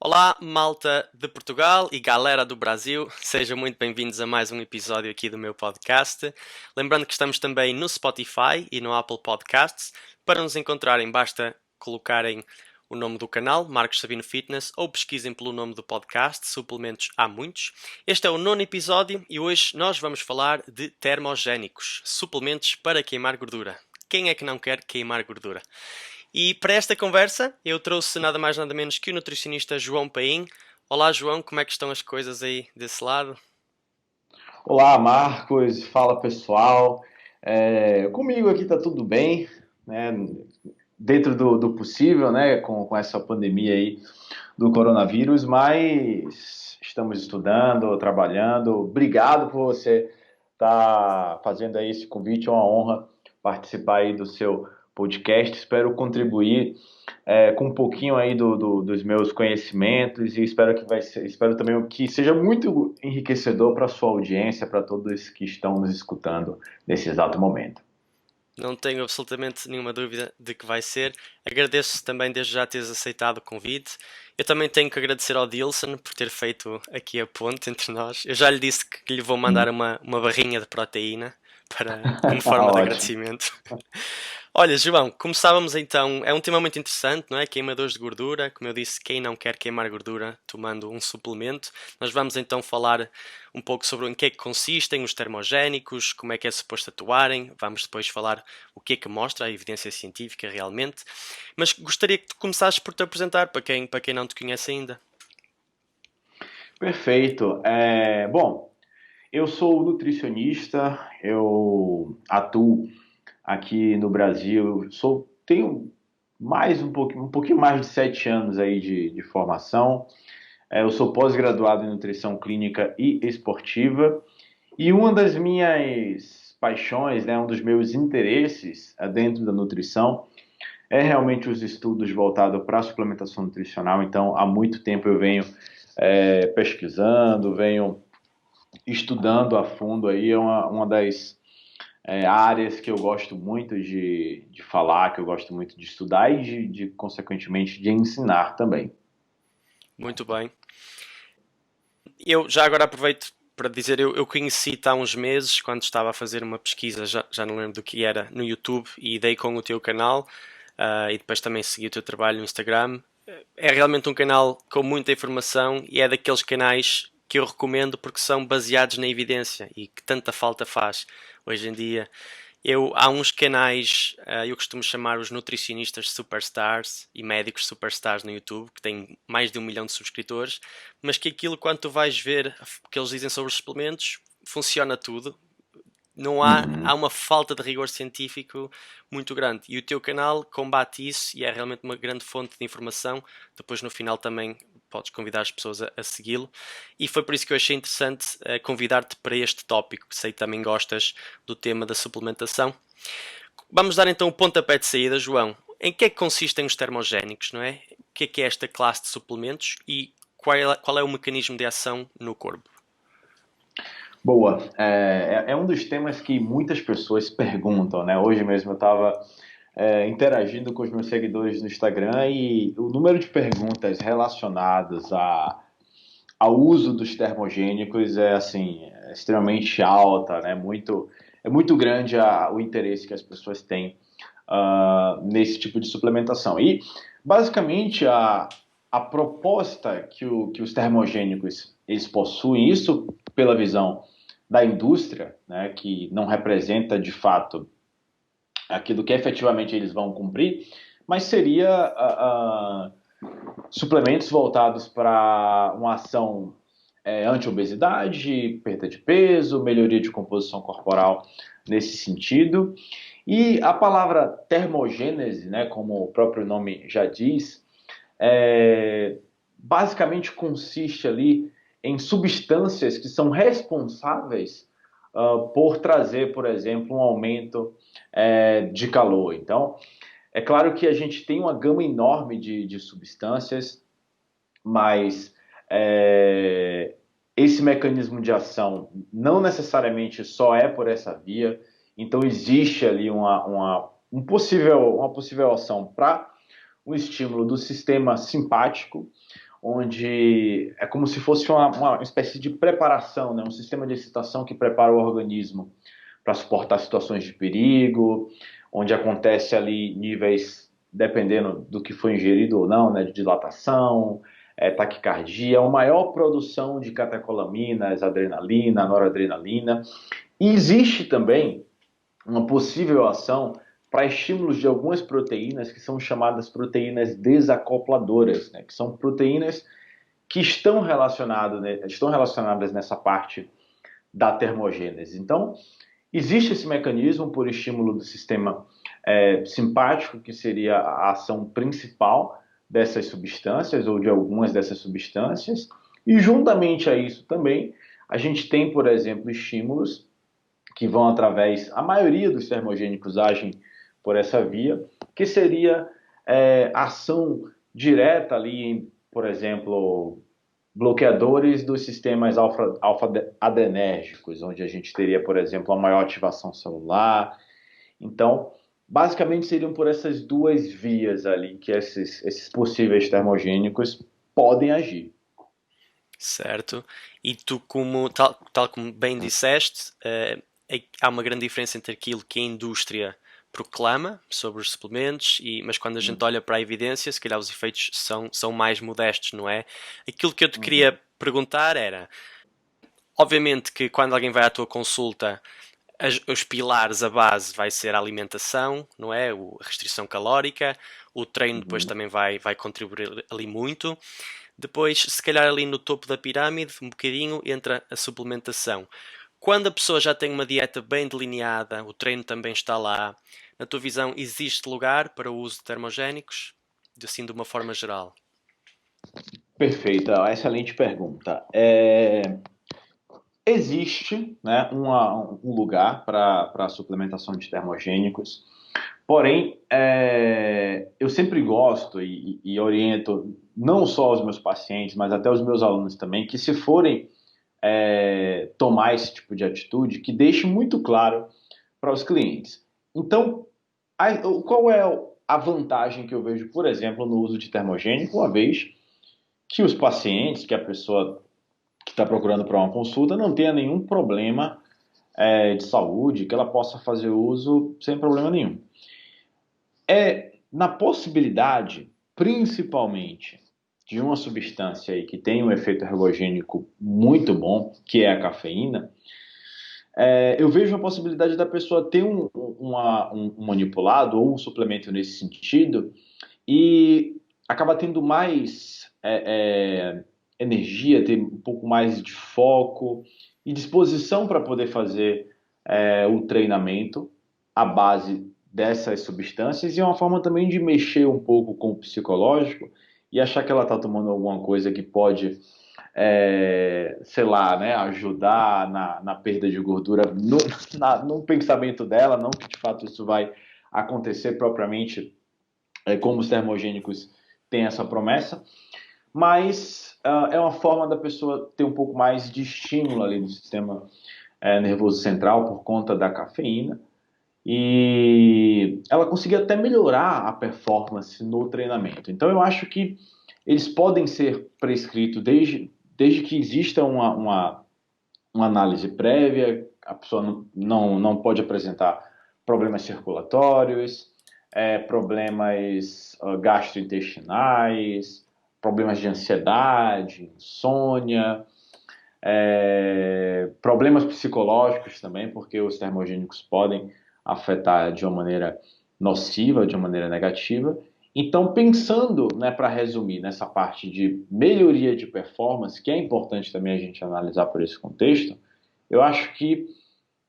Olá, malta de Portugal e galera do Brasil, sejam muito bem-vindos a mais um episódio aqui do meu podcast. Lembrando que estamos também no Spotify e no Apple Podcasts. Para nos encontrarem, basta colocarem o nome do canal, Marcos Sabino Fitness, ou pesquisem pelo nome do podcast, suplementos há muitos. Este é o nono episódio e hoje nós vamos falar de termogénicos, suplementos para queimar gordura. Quem é que não quer queimar gordura? E para esta conversa, eu trouxe nada mais nada menos que o nutricionista João Paim. Olá, João, como é que estão as coisas aí desse lado? Olá, Marcos. Fala, pessoal. Comigo aqui tá tudo bem, né? Dentro do possível, né? Com essa pandemia aí do coronavírus, mas estamos estudando, trabalhando. Obrigado por você estar fazendo aí esse convite. É uma honra participar aí do seu podcast. Espero contribuir com um pouquinho aí dos meus conhecimentos e espero também que seja muito enriquecedor para a sua audiência, para todos que estão nos escutando nesse exato momento. Não tenho absolutamente nenhuma dúvida de que vai ser. Agradeço também desde já teres aceitado o convite. Eu também tenho que agradecer ao Dilson por ter feito aqui a ponte entre nós. Eu já lhe disse que lhe vou mandar uma barrinha de proteína como forma de Ótimo. agradecimento. Olha, João, começávamos então. É um tema muito interessante, não é? Queimadores de gordura. Como eu disse, quem não quer queimar gordura tomando um suplemento. Nós vamos então falar um pouco sobre em que é que consistem os termogénicos, como é que é suposto atuarem. Vamos depois falar o que mostra a evidência científica realmente. Mas gostaria que tu começasses por te apresentar para quem não te conhece ainda. Perfeito. Bom, eu sou nutricionista, eu atuo aqui no Brasil, tenho um pouquinho mais de 7 anos aí de formação. Eu sou pós-graduado em nutrição clínica e esportiva. E uma das minhas paixões, né, um dos meus interesses dentro da nutrição é realmente os estudos voltados para a suplementação nutricional. Então, há muito tempo eu venho pesquisando, venho estudando a fundo aí. É uma das áreas que eu gosto muito de falar, que eu gosto muito de estudar e, consequentemente, de ensinar também. Muito bem. Eu já agora aproveito para dizer, eu conheci-te há uns meses, quando estava a fazer uma pesquisa, já não lembro do que era, no YouTube, e dei com o teu canal, e depois também segui o teu trabalho no Instagram. É realmente um canal com muita informação e é daqueles canais que eu recomendo porque são baseados na evidência e que tanta falta faz hoje em dia. Há uns canais, eu costumo chamar os nutricionistas superstars e médicos superstars no YouTube, que têm mais de 1 milhão de subscritores, mas que aquilo, quando tu vais ver o que eles dizem sobre os suplementos, funciona tudo. Não há Uhum. uma falta de rigor científico muito grande. E o teu canal combate isso e é realmente uma grande fonte de informação. Depois, no final, também podes convidar as pessoas a segui-lo. E foi por isso que eu achei interessante convidar-te para este tópico, que sei que também gostas do tema da suplementação. Vamos dar então o pontapé de saída, João. Em que é que consistem os termogénicos, não é? O que é esta classe de suplementos e qual é o mecanismo de ação no corpo? Boa. É um dos temas que muitas pessoas perguntam, né? Hoje mesmo eu estava interagindo com os meus seguidores no Instagram e o número de perguntas relacionadas ao uso dos termogênicos é assim, extremamente alta, né? É muito grande o interesse que as pessoas têm nesse tipo de suplementação. E basicamente a proposta que os termogênicos eles possuem, isso pela visão da indústria, né, que não representa de fato aquilo que efetivamente eles vão cumprir, mas seria suplementos voltados para uma ação anti-obesidade, perda de peso, melhoria de composição corporal nesse sentido. E a palavra termogênese, né, como o próprio nome já diz, basicamente consiste ali em substâncias que são responsáveis por trazer, por exemplo, um aumento de calor. Então, é claro que a gente tem uma gama enorme de substâncias, mas esse mecanismo de ação não necessariamente só é por essa via. Então, existe ali uma possível ação para um estímulo do sistema simpático, onde é como se fosse uma espécie de preparação, né? Um sistema de excitação que prepara o organismo para suportar situações de perigo, onde acontece ali níveis, dependendo do que foi ingerido ou não, né? De dilatação, taquicardia, uma maior produção de catecolaminas, adrenalina, noradrenalina. E existe também uma possível ação para estímulos de algumas proteínas que são chamadas proteínas desacopladoras, né? Que são proteínas que estão relacionadas nessa parte da termogênese. Então, existe esse mecanismo por estímulo do sistema simpático, que seria a ação principal dessas substâncias ou de algumas dessas substâncias, e juntamente a isso também, a gente tem, por exemplo, estímulos que vão através, a maioria dos termogênicos agem por essa via, que seria ação direta ali em, por exemplo, bloqueadores dos sistemas alfa-adrenérgicos, onde a gente teria, por exemplo, a maior ativação celular. Então, basicamente seriam por essas duas vias ali que esses possíveis termogênicos podem agir. Certo. E tu, tal como bem disseste, há uma grande diferença entre aquilo que a indústria proclama sobre os suplementos, mas quando a gente olha para a evidência, se calhar os efeitos são mais modestos, não é? Aquilo que eu te queria perguntar era, obviamente que quando alguém vai à tua consulta, os pilares, a base vai ser a alimentação, não é? A restrição calórica, o treino depois também vai contribuir ali muito. Depois, se calhar ali no topo da pirâmide, um bocadinho, entra a suplementação. Quando a pessoa já tem uma dieta bem delineada, o treino também está lá, na tua visão, existe lugar para o uso de termogénicos? Assim, de uma forma geral. Perfeita, excelente pergunta. Existe, né, um lugar para a suplementação de termogênicos, porém, eu sempre gosto e oriento não só os meus pacientes, mas até os meus alunos também, que se forem tomar esse tipo de atitude, que deixe muito claro para os clientes. Então, qual é a vantagem que eu vejo, por exemplo, no uso de termogênico, uma vez que os pacientes, que a pessoa que está procurando para uma consulta não tenha nenhum problema de saúde, que ela possa fazer uso sem problema nenhum. Na possibilidade, principalmente, de uma substância aí que tem um efeito ergogênico muito bom, que é a cafeína, eu vejo a possibilidade da pessoa ter um manipulado ou um suplemento nesse sentido e acaba tendo mais energia, ter um pouco mais de foco e disposição para poder fazer o treinamento à base dessas substâncias e é uma forma também de mexer um pouco com o psicológico e achar que ela está tomando alguma coisa que pode, sei lá, né, ajudar na perda de gordura no pensamento dela, não que de fato isso vai acontecer propriamente como os termogênicos têm essa promessa, mas é uma forma da pessoa ter um pouco mais de estímulo ali no sistema nervoso central por conta da cafeína e ela conseguir até melhorar a performance no treinamento. Então eu acho que eles podem ser prescritos desde que exista uma análise prévia, a pessoa não pode apresentar problemas circulatórios, problemas gastrointestinais, problemas de ansiedade, insônia, problemas psicológicos também, porque os termogênicos podem afetar de uma maneira nociva, de uma maneira negativa. Então, pensando, né, para resumir, nessa parte de melhoria de performance, que é importante também a gente analisar por esse contexto, eu acho que,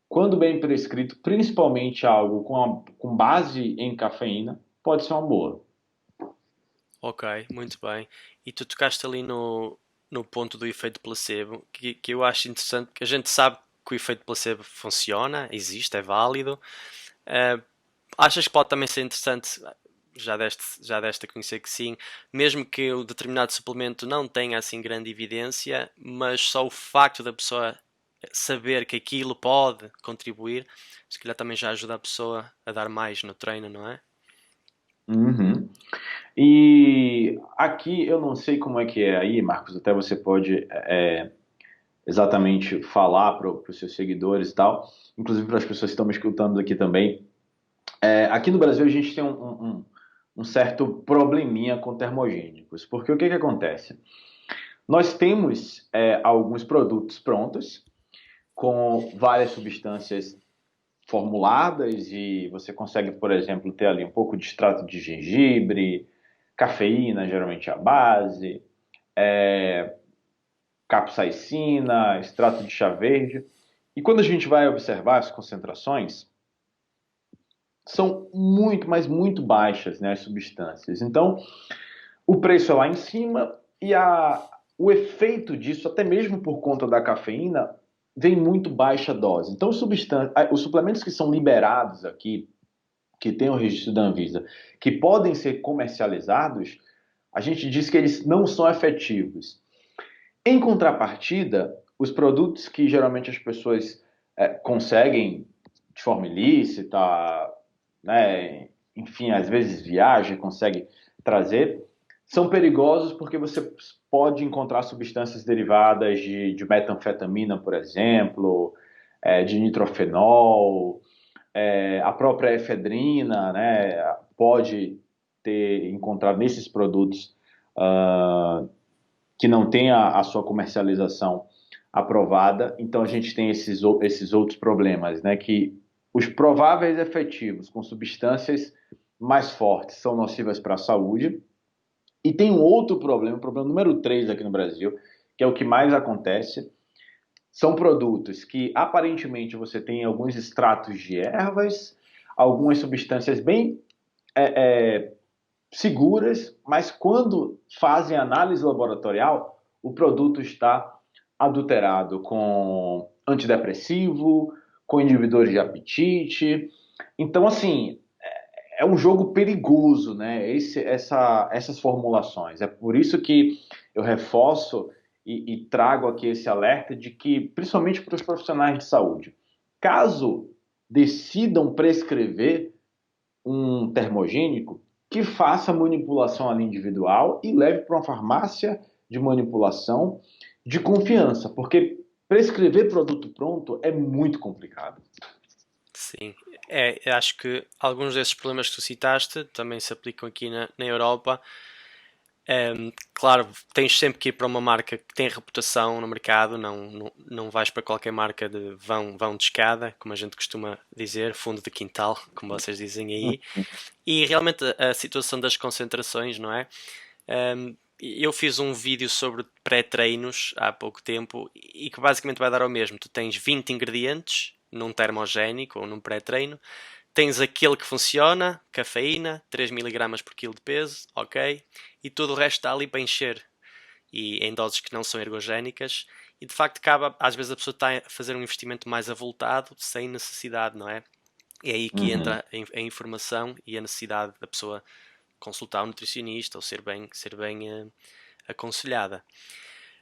quando bem prescrito, principalmente algo com base em cafeína, pode ser uma boa. Ok, muito bem. E tu tocaste ali no ponto do efeito placebo, que eu acho interessante, que a gente sabe que o efeito placebo funciona, existe, é válido. Eh, Achas que pode também ser interessante, já deste a conhecer que sim, mesmo que o determinado suplemento não tenha assim grande evidência, mas só o facto da pessoa saber que aquilo pode contribuir, se calhar também já ajuda a pessoa a dar mais no treino, não é? Uhum. E aqui eu não sei como é que é aí, Marcos, até você pode exatamente falar para os seus seguidores e tal, inclusive para as pessoas que estão me escutando aqui também. Aqui no Brasil a gente tem um certo probleminha com termogênicos, porque o que que acontece? Nós temos alguns produtos prontos com várias substâncias formuladas e você consegue, por exemplo, ter ali um pouco de extrato de gengibre, cafeína, geralmente a base, capsaicina, extrato de chá verde. E quando a gente vai observar as concentrações, são muito, mas muito baixas, né, as substâncias. Então, o preço é lá em cima e o efeito disso, até mesmo por conta da cafeína, vem muito baixa dose. Então, os suplementos que são liberados aqui, que tem o registro da Anvisa, que podem ser comercializados, a gente diz que eles não são efetivos. Em contrapartida, os produtos que geralmente as pessoas conseguem de forma ilícita, né, enfim, às vezes viaja, consegue trazer, são perigosos porque você pode encontrar substâncias derivadas de metanfetamina, por exemplo, de nitrofenol, a própria efedrina, né, pode ter encontrado nesses produtos que não tem a sua comercialização aprovada. Então a gente tem esses outros problemas, né, que os prováveis efetivos com substâncias mais fortes são nocivas para a saúde. E tem um outro problema, o problema número 3 aqui no Brasil, que é o que mais acontece, são produtos que aparentemente você tem alguns extratos de ervas, algumas substâncias bem seguras, mas quando fazem análise laboratorial, o produto está adulterado com antidepressivo, com inibidores de apetite. Então, assim, é um jogo perigoso, né? Essas formulações. É por isso que eu reforço e trago aqui esse alerta de que, principalmente para os profissionais de saúde, caso decidam prescrever um termogênico, que faça manipulação ali individual e leve para uma farmácia de manipulação de confiança, porque prescrever produto pronto é muito complicado. Sim, eu acho que alguns desses problemas que tu citaste também se aplicam aqui na Europa. Claro, tens sempre que ir para uma marca que tem reputação no mercado, não vais para qualquer marca de vão de escada, como a gente costuma dizer, fundo de quintal, como vocês dizem aí. E realmente a situação das concentrações, não é? Eu fiz um vídeo sobre pré-treinos há pouco tempo e que basicamente vai dar ao mesmo. Tu tens 20 ingredientes num termogénico ou num pré-treino, tens aquele que funciona, cafeína, 3 miligramas por quilo de peso, ok, e todo o resto está ali para encher, e em doses que não são ergogénicas, e de facto acaba, às vezes a pessoa está a fazer um investimento mais avultado, sem necessidade, não é? É aí que Uhum. entra a informação e a necessidade da pessoa consultar um nutricionista ou ser bem aconselhada.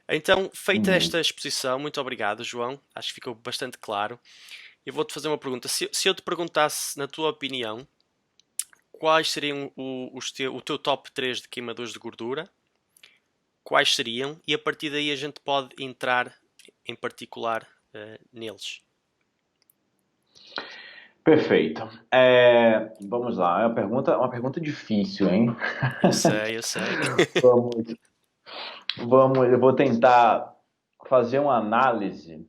Então, feita esta Uhum. exposição, muito obrigado, João. Acho que ficou bastante claro. Eu vou-te fazer uma pergunta. Se eu te perguntasse, na tua opinião, quais seriam o teu top 3 de queimadores de gordura, quais seriam? E a partir daí a gente pode entrar em particular neles. Perfeito. Vamos lá, é uma pergunta difícil, hein? Eu sei, eu sei. Vamos, eu vou tentar fazer uma análise.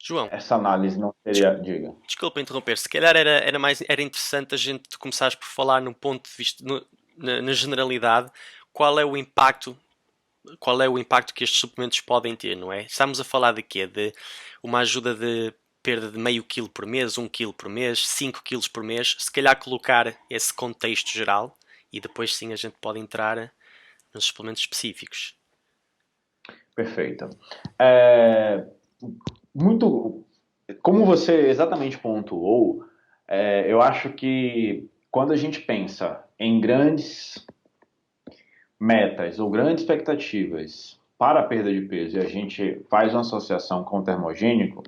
João, Essa análise não des- seria, diga. desculpa interromper. Se calhar era interessante a gente começares por falar num ponto de vista, na generalidade, qual é o impacto qual é o impacto que estes suplementos podem ter, não é? Estamos a falar de quê? De uma ajuda de perda de meio quilo por mês, 1 quilo por mês, 5 quilos por mês. Se calhar colocar esse contexto geral e depois sim a gente pode entrar nos suplementos específicos. Perfeito. Muito, como você exatamente pontuou, eu acho que quando a gente pensa em grandes metas ou grandes expectativas para a perda de peso e a gente faz uma associação com o termogênico,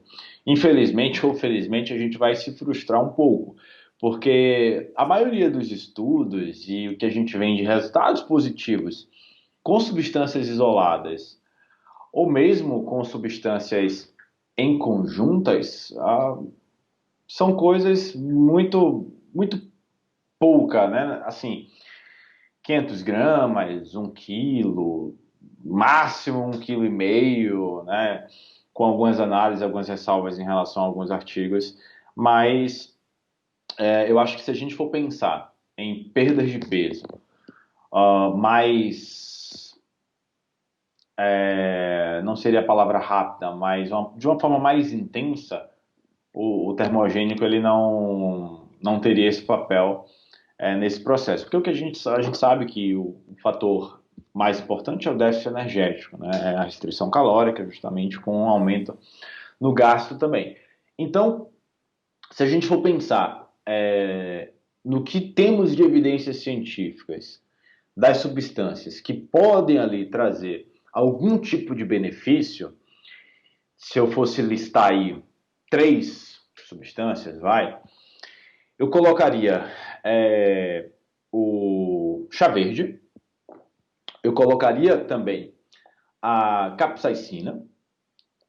infelizmente ou felizmente a gente vai se frustrar um pouco, Porque a maioria dos estudos e o que a gente vê de resultados positivos com substâncias isoladas ou mesmo com substâncias em conjuntas, são coisas muito pouca, né? Assim, 500 gramas, 1 quilo, máximo 1,5 quilo, né? Com algumas análises, algumas ressalvas em relação a alguns artigos, mas eu acho que se a gente for pensar em perdas de peso, mais não seria a palavra rápida, mas de uma forma mais intensa, o termogênico ele não teria esse papel nesse processo. Porque o que a gente sabe que o fator mais importante é o déficit energético, né? É a restrição calórica, justamente com um aumento no gasto também. Então, se a gente for pensar no que temos de evidências científicas das substâncias que podem ali trazer algum tipo de benefício, se eu fosse listar aí 3 substâncias, eu colocaria o chá verde, eu colocaria também a capsaicina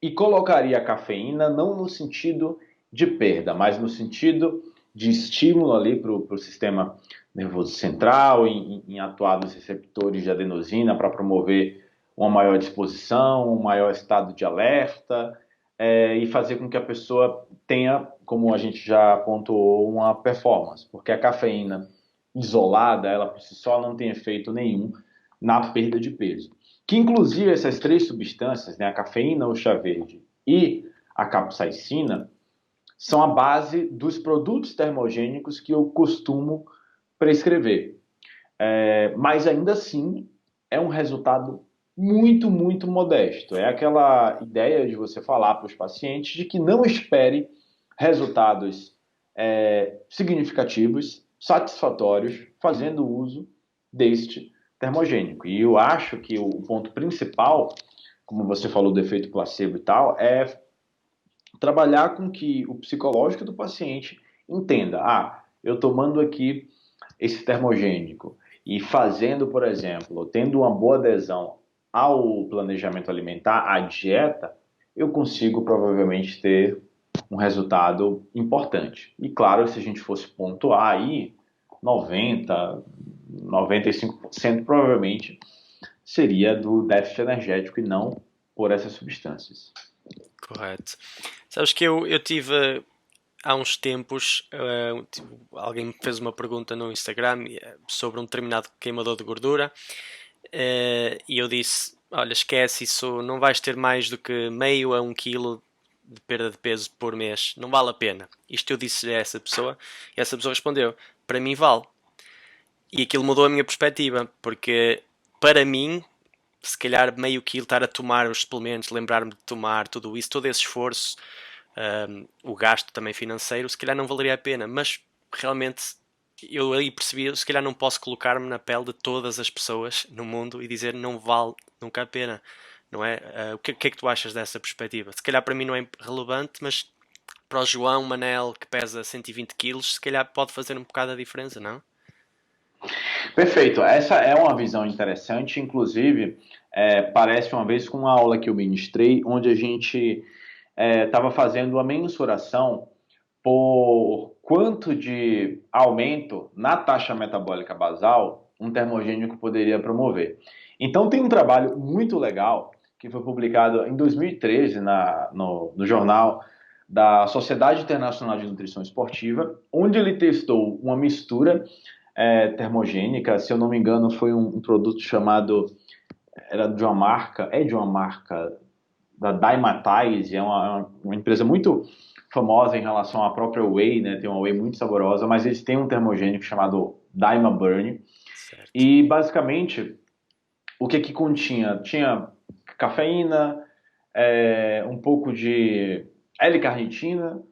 e colocaria a cafeína não no sentido de perda, mas no sentido de estímulo ali para o sistema nervoso central, em atuar nos receptores de adenosina para promover uma maior disposição, um maior estado de alerta e fazer com que a pessoa tenha, como a gente já pontuou, uma performance, porque a cafeína isolada, ela por si só não tem efeito nenhum na perda de peso. Que inclusive essas 3 substâncias, né, a cafeína, o chá verde e a capsaicina, são a base dos produtos termogênicos que eu costumo prescrever. Mas ainda assim é um resultado muito modesto. É aquela ideia de você falar para os pacientes de que não espere resultados significativos, satisfatórios, fazendo uso deste termogênico. E eu acho que o ponto principal, como você falou do efeito placebo e tal, é trabalhar com que o psicológico do paciente entenda, eu tomando aqui esse termogênico e fazendo, por exemplo, tendo uma boa adesão ao planejamento alimentar, à dieta, eu consigo provavelmente ter um resultado importante. E claro, se a gente fosse pontuar aí, 90, 95% provavelmente seria do déficit energético e não por essas substâncias. Correto. Sabes que eu tive há uns tempos, alguém me fez uma pergunta no Instagram sobre um determinado queimador de gordura e eu disse: olha, esquece isso, não vais ter mais do que meio a 1 quilo de perda de peso por mês, não vale a pena. Isto eu disse a essa pessoa e essa pessoa respondeu: para mim vale. E aquilo mudou a minha perspectiva, porque para mim, se calhar meio quilo estar a tomar os suplementos, lembrar-me de tomar tudo isso, todo esse esforço, o gasto também financeiro, se calhar não valeria a pena, mas realmente eu aí percebi, se calhar não posso colocar-me na pele de todas as pessoas no mundo e dizer não vale nunca a pena, não é? O que é que tu achas dessa perspectiva? Se calhar para mim não é relevante, mas para o João Manel, que pesa 120 quilos, se calhar pode fazer um bocado a diferença, não? Perfeito. Essa é uma visão interessante, inclusive, parece uma vez com uma aula que eu ministrei, onde a gente estava fazendo uma mensuração por quanto de aumento na taxa metabólica basal um termogênico poderia promover. Então, tem um trabalho muito legal que foi publicado em 2013 no jornal da Sociedade Internacional de Nutrição Esportiva, onde ele testou uma mistura termogênica, se eu não me engano, foi um produto chamado, era de uma marca da Dymatize, uma empresa muito famosa em relação à própria whey, né? Tem uma whey muito saborosa, mas eles têm um termogênico chamado Dymaburn. Certo. E basicamente, o que continha? Tinha cafeína, um pouco de L-carnitina,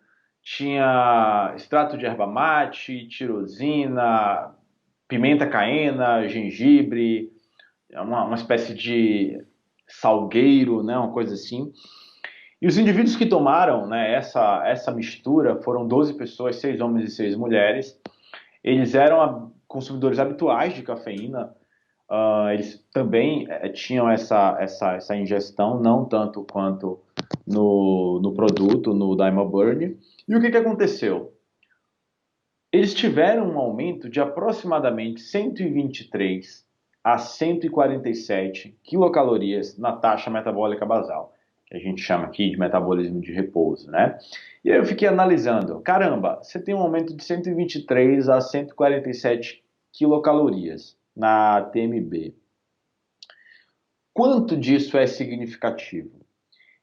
tinha extrato de erva mate, tirosina, pimenta caena, gengibre, uma espécie de salgueiro, né? Uma coisa assim. E os indivíduos que tomaram, né, essa mistura foram 12 pessoas, 6 homens e 6 mulheres. Eles eram consumidores habituais de cafeína. Eles também tinham essa ingestão, não tanto quanto no produto, no Dyma Burn. E o que aconteceu? Eles tiveram um aumento de aproximadamente 123 a 147 quilocalorias na taxa metabólica basal, que a gente chama aqui de metabolismo de repouso, né? E aí eu fiquei analisando, caramba, você tem um aumento de 123 a 147 quilocalorias na TMB. Quanto disso é significativo?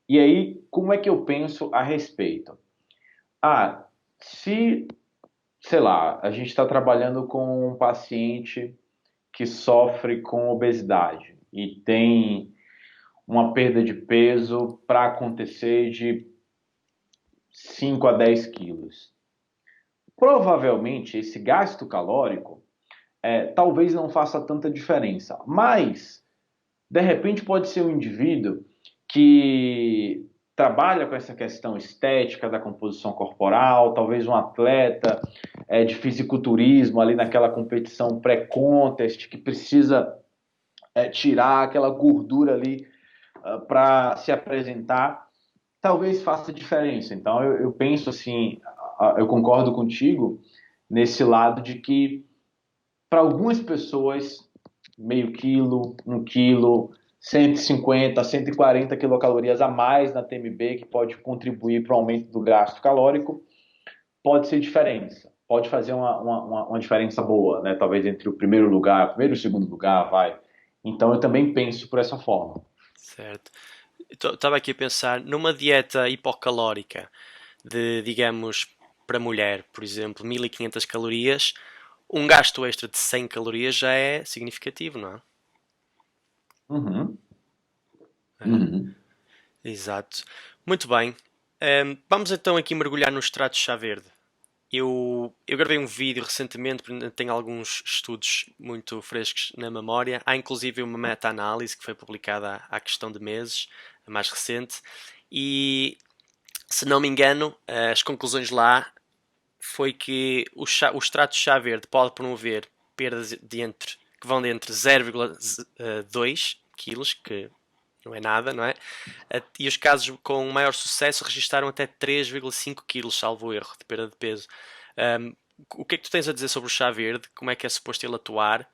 E aí, como é que eu penso a respeito? Se, sei lá, a gente está trabalhando com um paciente que sofre com obesidade e tem uma perda de peso para acontecer de 5 a 10 quilos. Provavelmente esse gasto calórico talvez não faça tanta diferença, mas de repente pode ser um indivíduo que trabalha com essa questão estética da composição corporal, talvez um atleta de fisiculturismo ali naquela competição pré-contest que precisa tirar aquela gordura ali para se apresentar, talvez faça diferença. Então eu penso assim, eu concordo contigo nesse lado de que para algumas pessoas meio quilo, 1 quilo, 150, 140 quilocalorias a mais na TMB, que pode contribuir para o aumento do gasto calórico, pode ser diferença. Pode fazer uma diferença boa, né? Talvez entre o primeiro lugar, o primeiro e o segundo lugar, vai. Então eu também penso por essa forma. Certo. Estava aqui a pensar numa dieta hipocalórica de, digamos, para mulher, por exemplo, 1500 calorias, um gasto extra de 100 calorias já é significativo, não é? Uhum. É, Uhum. exato. Muito bem. Vamos então aqui mergulhar no extrato de chá verde. Eu gravei um vídeo recentemente, tenho alguns estudos muito frescos na memória. Há inclusive uma meta-análise que foi publicada há questão de meses, a mais recente. E, se não me engano, as conclusões lá foi que o extrato de chá verde pode promover perdas que vão de entre 0,2 kg, que não é nada, não é? E os casos com maior sucesso registaram até 3,5 kg, salvo erro, de perda de peso. Um, o que é que tu tens a dizer sobre o chá verde? Como é que é suposto ele atuar?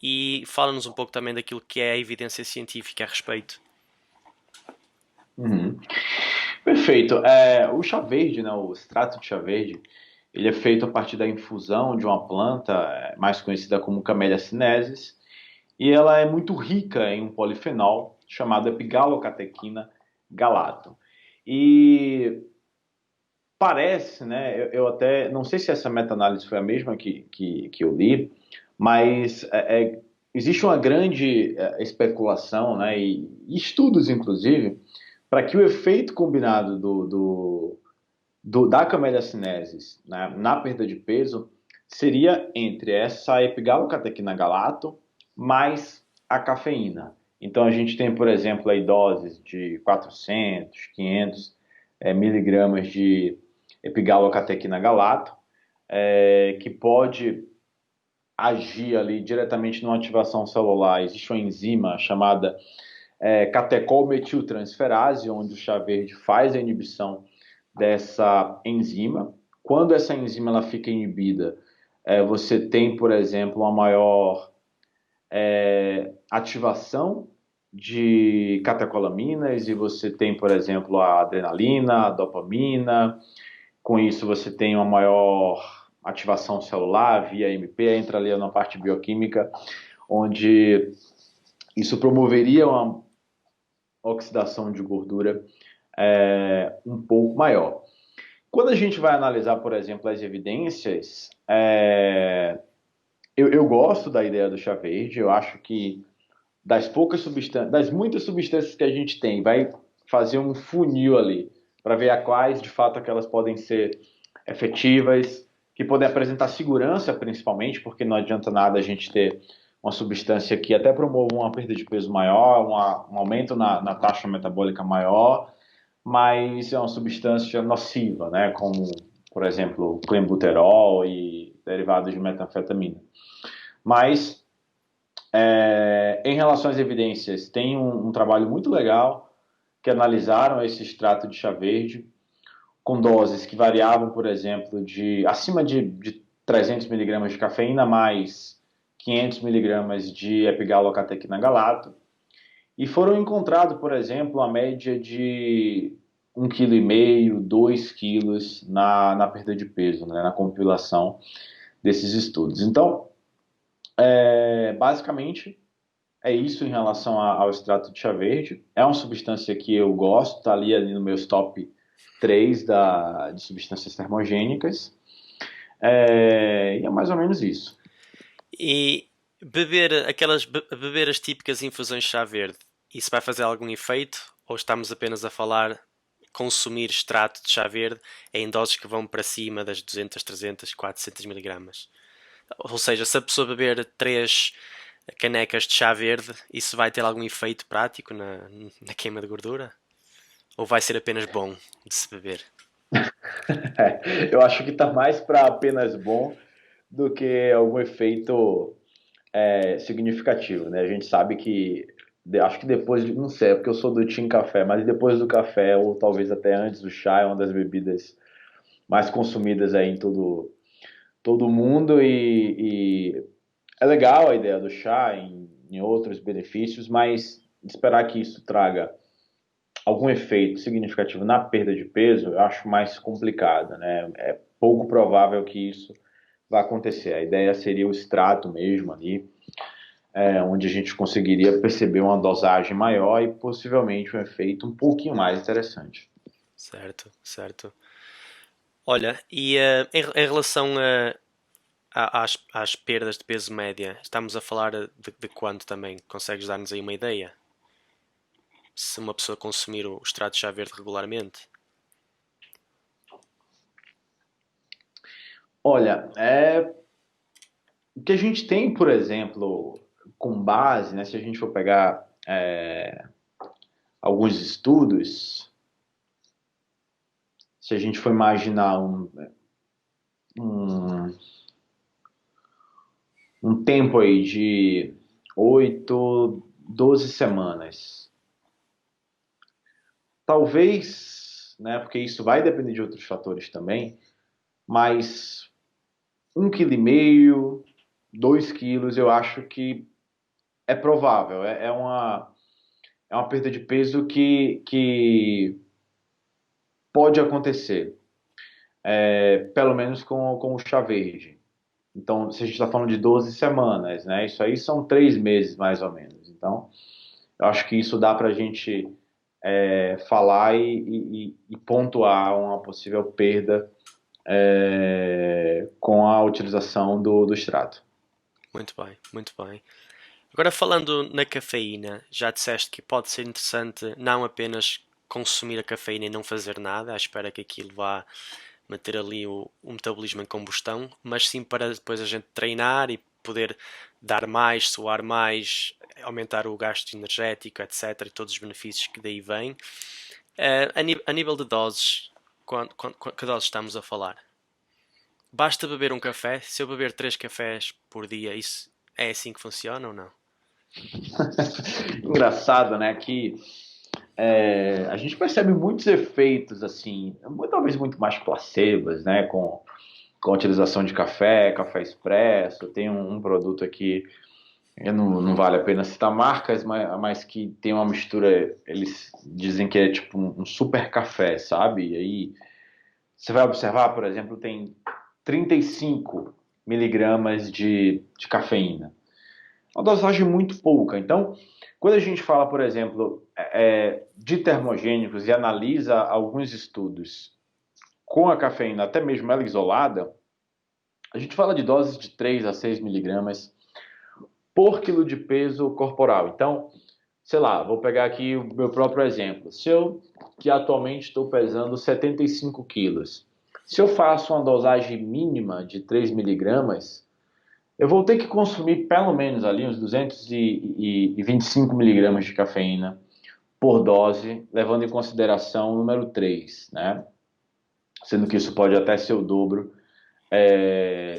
E fala-nos um pouco também daquilo que é a evidência científica a respeito. Uhum. Perfeito. O chá verde, né, o extrato de chá verde, ele é feito a partir da infusão de uma planta mais conhecida como Camellia sinensis, e ela é muito rica em um polifenol chamado epigalocatequina galato. E parece, né, eu até não sei se essa meta-análise foi a mesma que eu li, mas existe uma grande especulação, né, e estudos, inclusive, para que o efeito combinado da Camellia sinensis, né, na perda de peso seria entre essa epigalocatequina galato mais a cafeína. Então a gente tem, por exemplo, aí doses de 400, 500 miligramas de epigalocatequina galato, que pode agir ali diretamente numa ativação celular. Existe uma enzima chamada catecol-metiltransferase, onde o chá verde faz a inibição dessa enzima. Quando essa enzima ela fica inibida, você tem, por exemplo, uma maior ativação de catecolaminas e você tem, por exemplo, a adrenalina, a dopamina. Com isso, você tem uma maior ativação celular via MP, entra ali na parte bioquímica, onde isso promoveria uma oxidação de gordura um pouco maior. Quando a gente vai analisar, por exemplo, as evidências, eu gosto da ideia do chá verde, eu acho que das poucas substâncias, das muitas substâncias que a gente tem, vai fazer um funil ali, para ver a quais, de fato, aquelas podem ser efetivas, que podem apresentar segurança, principalmente, porque não adianta nada a gente ter uma substância que até promova uma perda de peso maior, um aumento na taxa metabólica maior, mas é uma substância nociva, né? Como, por exemplo, clenbuterol e derivados de metanfetamina. Mas, em relação às evidências, tem um trabalho muito legal que analisaram esse extrato de chá verde com doses que variavam, por exemplo, de acima de 300 miligramas de cafeína mais 500 miligramas de epigalocatequina galato. E foram encontrados, por exemplo, a média de 1,5 kg, 2 quilos na perda de peso, né, na compilação desses estudos. Então, basicamente, é isso em relação ao extrato de chá verde. É uma substância que eu gosto, está ali no meus top 3 de substâncias termogênicas. E é mais ou menos isso. E beber as típicas infusões de chá verde, isso vai fazer algum efeito? Ou estamos apenas a falar consumir extrato de chá verde em doses que vão para cima das 200, 300, 400 miligramas? Ou seja, se a pessoa beber 3 canecas de chá verde, isso vai ter algum efeito prático na queima de gordura? Ou vai ser apenas bom de se beber? Eu acho que está mais para apenas bom do que algum efeito significativo, né? A gente sabe que, acho que depois, não sei, é porque eu sou do Team Café, mas depois do café, ou talvez até antes do chá, é uma das bebidas mais consumidas aí em todo mundo e é legal a ideia do chá em outros benefícios, mas esperar que isso traga algum efeito significativo na perda de peso, eu acho mais complicado, né? É pouco provável que isso vá acontecer. A ideia seria o extrato mesmo ali, onde a gente conseguiria perceber uma dosagem maior e possivelmente um efeito um pouquinho mais interessante. Certo, certo. Olha, e em relação às perdas de peso média, estamos a falar de quanto também? Consegues dar-nos aí uma ideia? Se uma pessoa consumir o extrato de chá verde regularmente? Olha, o que a gente tem, por exemplo, com base, né, se a gente for pegar alguns estudos, se a gente for imaginar um, um tempo aí de 8, 12 semanas, talvez, né, porque isso vai depender de outros fatores também, mas 1,5 kg, 2 quilos, eu acho que é provável. É uma perda de peso que pode acontecer, pelo menos com o chá verde. Então, se a gente está falando de 12 semanas, né? Isso aí são 3 meses, mais ou menos. Então, eu acho que isso dá para a gente falar e pontuar uma possível perda com a utilização do extrato. Muito bem, muito bem. Agora falando na cafeína, já disseste que pode ser interessante não apenas consumir a cafeína e não fazer nada, à espera que aquilo vá manter ali o metabolismo em combustão, mas sim para depois a gente treinar e poder dar mais, suar mais, aumentar o gasto energético, etc. E todos os benefícios que daí vêm. A nível de doses, que doses estamos a falar? Basta beber um café? Se eu beber 3 cafés por dia, isso é assim que funciona ou não? Engraçado, né? Que a gente percebe muitos efeitos, assim, talvez muito mais placebos, né? Com a utilização de café expresso. Tem um produto aqui, não vale a pena citar marcas, mas que tem uma mistura, eles dizem que é tipo um super café, sabe? E aí você vai observar, por exemplo, tem 35 miligramas de cafeína. Uma dosagem muito pouca. Então, quando a gente fala, por exemplo, de termogênicos e analisa alguns estudos com a cafeína, até mesmo ela isolada, a gente fala de doses de 3 a 6 miligramas por quilo de peso corporal. Então, sei lá, vou pegar aqui o meu próprio exemplo. Se eu, que atualmente estou pesando 75 quilos, se eu faço uma dosagem mínima de 3 miligramas, eu vou ter que consumir pelo menos ali uns 225 miligramas de cafeína por dose, levando em consideração o número 3, né? Sendo que isso pode até ser o dobro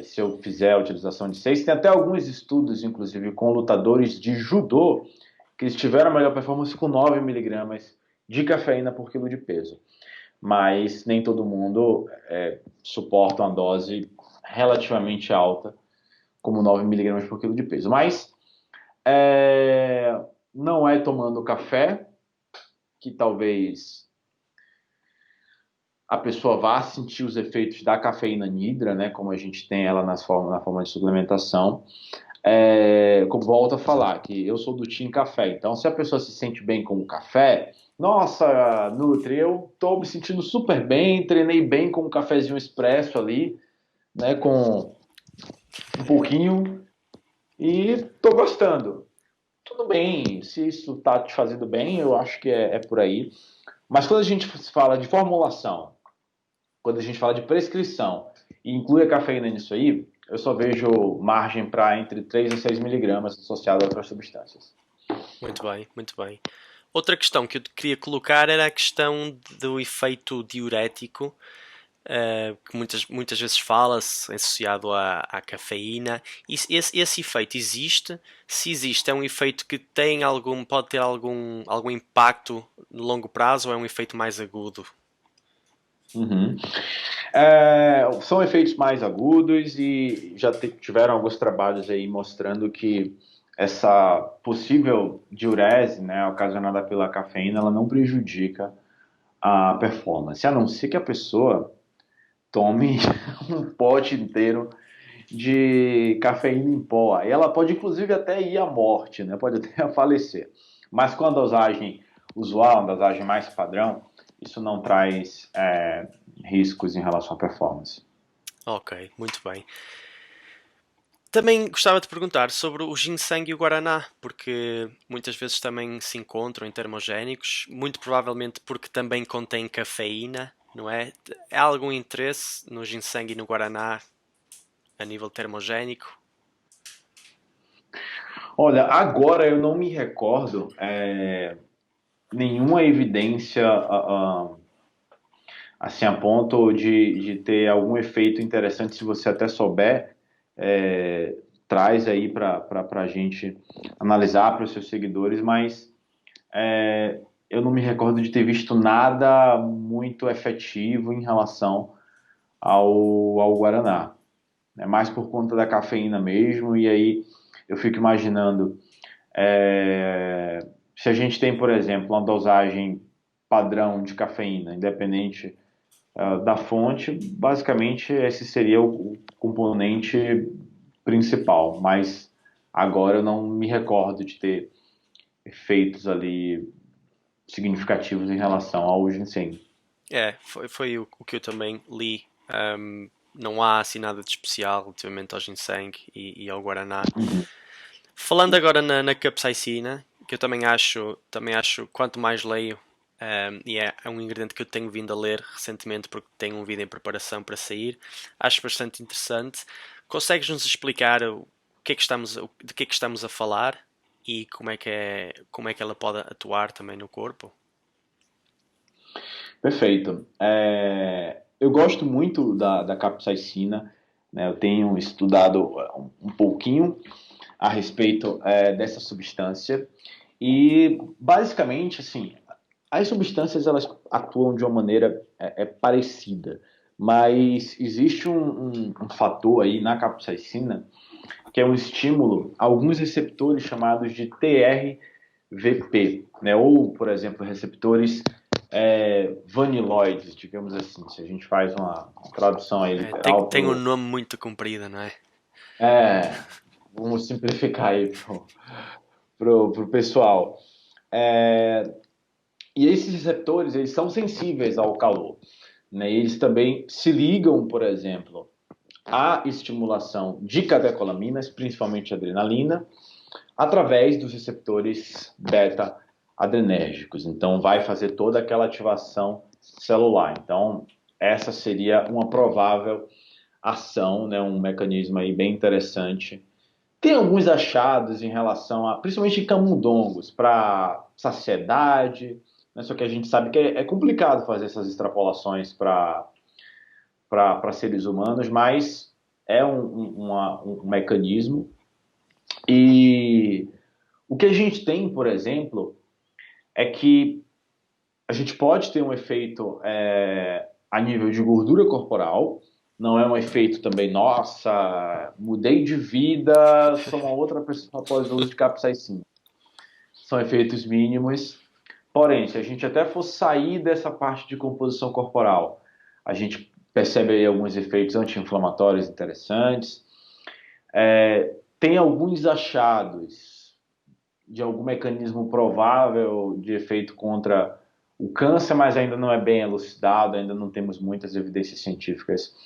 se eu fizer a utilização de 6. Tem até alguns estudos, inclusive, com lutadores de judô que eles tiveram a melhor performance com 9 miligramas de cafeína por quilo de peso. Mas nem todo mundo suporta uma dose relativamente alta, como 9 miligramas por quilo de peso. Mas não é tomando café que talvez a pessoa vá sentir os efeitos da cafeína nidra, né, como a gente tem ela na forma de suplementação. Como volto a falar, que eu sou do time café, então se a pessoa se sente bem com o café, nossa, Nutri, eu tô me sentindo super bem, treinei bem com um cafezinho expresso ali, né, com um pouquinho, e tô gostando. Tudo bem, se isso tá te fazendo bem, eu acho que é por aí. Mas quando a gente fala de formulação, quando a gente fala de prescrição e inclui a cafeína nisso aí, eu só vejo margem para entre 3 e 6 miligramas associado a outras substâncias. Muito bem, muito bem. Outra questão que eu queria colocar era a questão do efeito diurético, que muitas vezes fala-se associado à cafeína. Esse efeito existe? Se existe, é um efeito que pode ter algum impacto no longo prazo ou é um efeito mais agudo? Uhum. São efeitos mais agudos e já tiveram alguns trabalhos aí mostrando que essa possível diurese, né, ocasionada pela cafeína, ela não prejudica a performance, a não ser que a pessoa tome um pote inteiro de cafeína em pó. Aí ela pode inclusive até ir à morte, né? Pode até falecer. Mas com a dosagem usual, uma dosagem mais padrão, isso não traz riscos em relação à performance. Ok, muito bem. Também gostava de perguntar sobre o ginseng e o guaraná, porque muitas vezes também se encontram em termogénicos, muito provavelmente porque também contém cafeína, não é? Há algum interesse no ginseng e no guaraná a nível termogénico? Olha, agora eu não me recordo nenhuma evidência assim a ponto de ter algum efeito interessante. Se você até souber, traz aí para a gente analisar para os seus seguidores, mas eu não me recordo de ter visto nada muito efetivo em relação ao Guaraná. É mais por conta da cafeína mesmo, e aí eu fico imaginando se a gente tem, por exemplo, uma dosagem padrão de cafeína, independente da fonte, basicamente esse seria o componente principal, mas agora eu não me recordo de ter efeitos ali significativos em relação ao ginseng. Foi o que eu também li. Não há assim nada de especial relativamente ao ginseng e ao guaraná. Uhum. Falando agora na capsaicina, que eu também acho quanto mais leio, e é um ingrediente que eu tenho vindo a ler recentemente porque tenho um vídeo em preparação para sair, acho bastante interessante. Consegues-nos explicar de que é que estamos a falar e como é que ela pode atuar também no corpo? Perfeito. Eu gosto muito da capsaicina, né? Eu tenho estudado um pouquinho a respeito dessa substância e basicamente assim as substâncias elas atuam de uma maneira parecida, mas existe um fator aí na capsaicina que é um estímulo a alguns receptores chamados de TRVP, né? Ou, por exemplo, receptores vaniloides, digamos assim, se a gente faz uma tradução aí literal Tem um nome muito comprido, não é? é, vamos simplificar aí pro pessoal. É, e esses receptores, eles são sensíveis ao calor, né? Eles também se ligam, por exemplo, à estimulação de catecolaminas, principalmente adrenalina, através dos receptores beta-adrenérgicos. Então, vai fazer toda aquela ativação celular. Então, essa seria uma provável ação, né, um mecanismo aí bem interessante Tem alguns achados em relação a, principalmente camundongos, para saciedade, né? Só que a gente sabe que é complicado fazer essas extrapolações para seres humanos, mas é um mecanismo. E o que a gente tem, por exemplo, é que a gente pode ter um efeito a nível de gordura corporal, não é um efeito também, nossa, mudei de vida, sou uma outra pessoa após o uso de capsaicina. São efeitos mínimos. Porém, se a gente até for sair dessa parte de composição corporal, a gente percebe aí alguns efeitos anti-inflamatórios interessantes. Tem alguns achados de algum mecanismo provável de efeito contra o câncer, mas ainda não é bem elucidado, ainda não temos muitas evidências científicas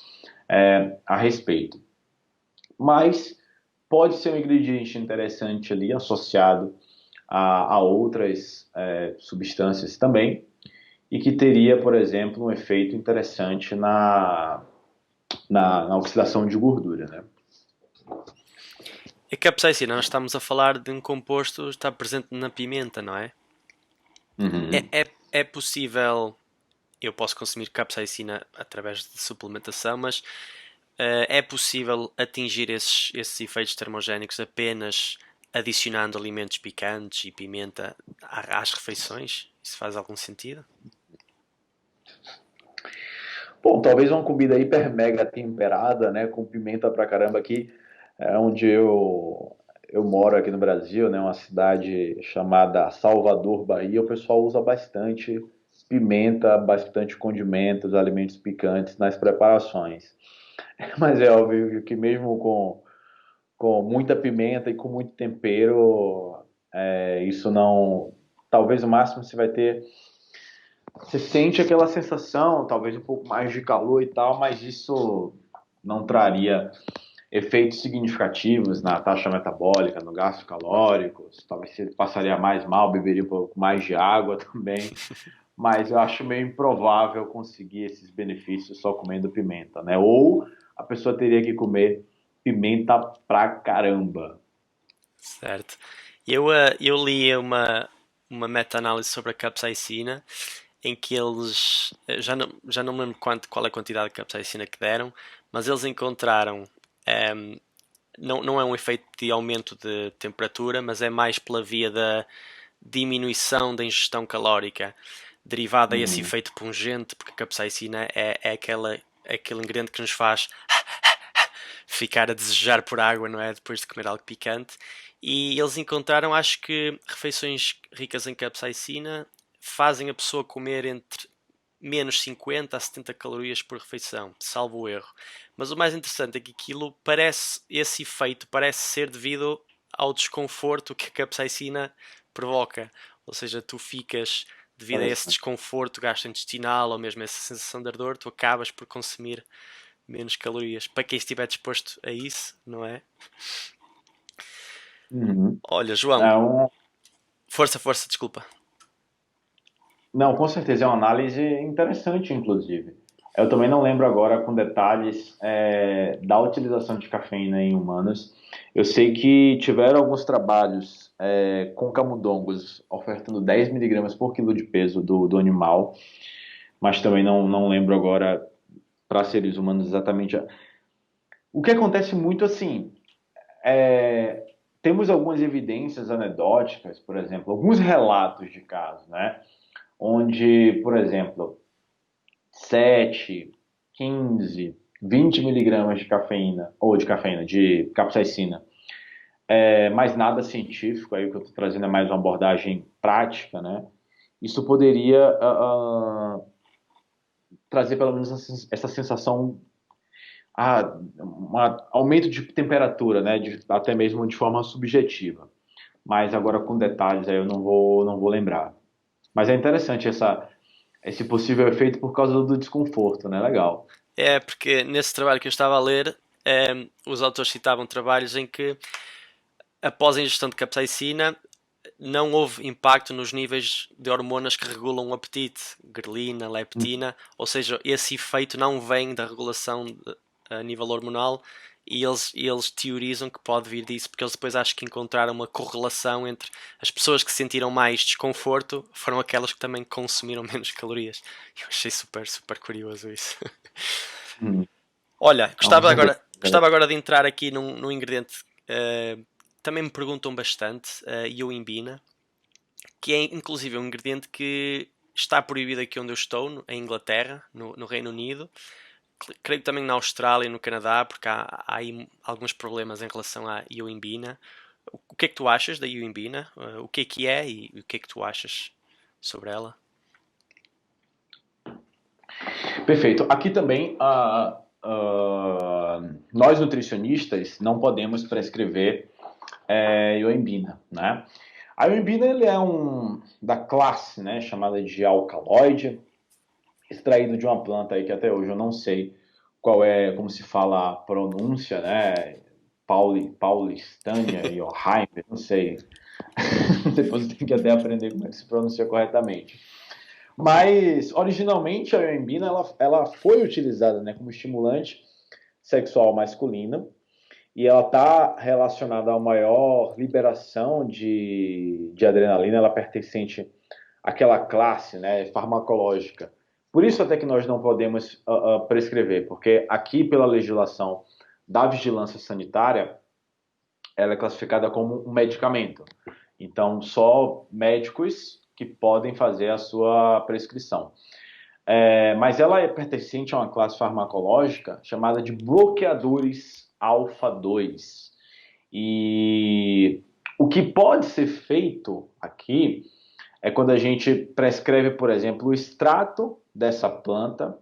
a respeito. Mas pode ser um ingrediente interessante ali associado a outras substâncias também, e que teria, por exemplo, um efeito interessante na oxidação de gordura, né? A capsaicina, nós estamos a falar de um composto que está presente na pimenta, não é? Uhum. É possível, eu posso consumir capsaicina através de suplementação, mas é possível atingir esses efeitos termogénicos apenas adicionando alimentos picantes e pimenta às refeições? Isso faz algum sentido? Bom, talvez uma comida hiper mega temperada, né, com pimenta pra caramba aqui, onde eu moro aqui no Brasil, né, uma cidade chamada Salvador, Bahia, o pessoal usa bastante pimenta, bastante condimentos, alimentos picantes nas preparações. Mas é óbvio que mesmo com muita pimenta e com muito tempero, isso não. Talvez o máximo você vai ter. Você sente aquela sensação, talvez um pouco mais de calor e tal, mas isso não traria efeitos significativos na taxa metabólica, no gasto calórico. Talvez você passaria mais mal, beberia um pouco mais de água também. Mas eu acho meio improvável conseguir esses benefícios só comendo pimenta, né? Ou a pessoa teria que comer pimenta pra caramba. Certo. Eu li uma meta-análise sobre a capsaicina em que eles já não me lembro qual é a quantidade de capsaicina que deram, mas eles encontraram ehm, não é um efeito de aumento de temperatura, mas é mais pela via da diminuição da ingestão calórica derivada a esse Uhum. efeito pungente, porque a capsaicina é aquele ingrediente que nos faz ficar a desejar por água, não é? Depois de comer algo picante. E eles encontraram, acho que refeições ricas em capsaicina fazem a pessoa comer entre menos 50 a 70 calorias por refeição, salvo o erro. Mas o mais interessante é que esse efeito parece ser devido ao desconforto que a capsaicina provoca. Ou seja, tu ficas, devido a esse Interessante. desconforto gastrointestinal ou mesmo essa sensação de ardor, tu acabas por consumir menos calorias. Para quem estiver disposto a isso, não é? Uhum. Olha, João, É um, força, desculpa. Não, com certeza é uma análise interessante, inclusive. Eu também não lembro agora com detalhes da utilização de cafeína em humanos. Eu sei que tiveram alguns trabalhos com camundongos ofertando 10 miligramas por quilo de peso do animal, mas também não lembro agora para seres humanos exatamente. O que acontece muito assim, é, temos algumas evidências anedóticas, por exemplo, alguns relatos de casos, né? Onde, por exemplo, 7, 15, 20 miligramas de cafeína, ou de cafeína, de capsaicina, mais nada científico, aí o que eu estou trazendo é mais uma abordagem prática, né? Isso poderia trazer pelo menos essa sensação, um aumento de temperatura, né? Até mesmo de forma subjetiva. Mas agora com detalhes aí eu não vou lembrar. Mas é interessante esse possível efeito por causa do desconforto, né? Legal. É porque nesse trabalho que eu estava a ler, os autores citavam trabalhos em que, após a ingestão de capsaicina, não houve impacto nos níveis de hormonas que regulam o apetite, grelina, leptina, ou seja, esse efeito não vem da regulação a nível hormonal e eles teorizam que pode vir disso, porque eles depois acho que encontraram uma correlação entre as pessoas que sentiram mais desconforto foram aquelas que também consumiram menos calorias. Eu achei super, super curioso isso. Hum, Olha, não, com certeza. gostava agora de entrar aqui num ingrediente também me perguntam bastante, Yoimbina, que é inclusive um ingrediente que está proibido aqui onde eu estou, em Inglaterra, no Reino Unido. Creio que também na Austrália e no Canadá, porque há aí alguns problemas em relação à Yoimbina. O que é que tu achas da Yoimbina? O que é e o que é que tu achas sobre ela? Perfeito. Aqui também, nós nutricionistas não podemos prescrever ioimbina, né? A ioimbina ele é da classe, né, chamada de alcaloide, extraído de uma planta aí que até hoje eu não sei qual é, como se fala a pronúncia, né? Paulistânia, Johann, não sei. Depois eu tenho que até aprender como é que se pronuncia corretamente. Mas, originalmente, a ioimbina ela foi utilizada, né, como estimulante sexual masculino e ela está relacionada a maior liberação de adrenalina, ela pertencente àquela classe, né, farmacológica. Por isso até que nós não podemos prescrever, porque aqui pela legislação da vigilância sanitária, ela é classificada como um medicamento. Então, só médicos que podem fazer a sua prescrição. Mas ela é pertencente a uma classe farmacológica chamada de bloqueadores alfa-2. E o que pode ser feito aqui é quando a gente prescreve, por exemplo, o extrato dessa planta,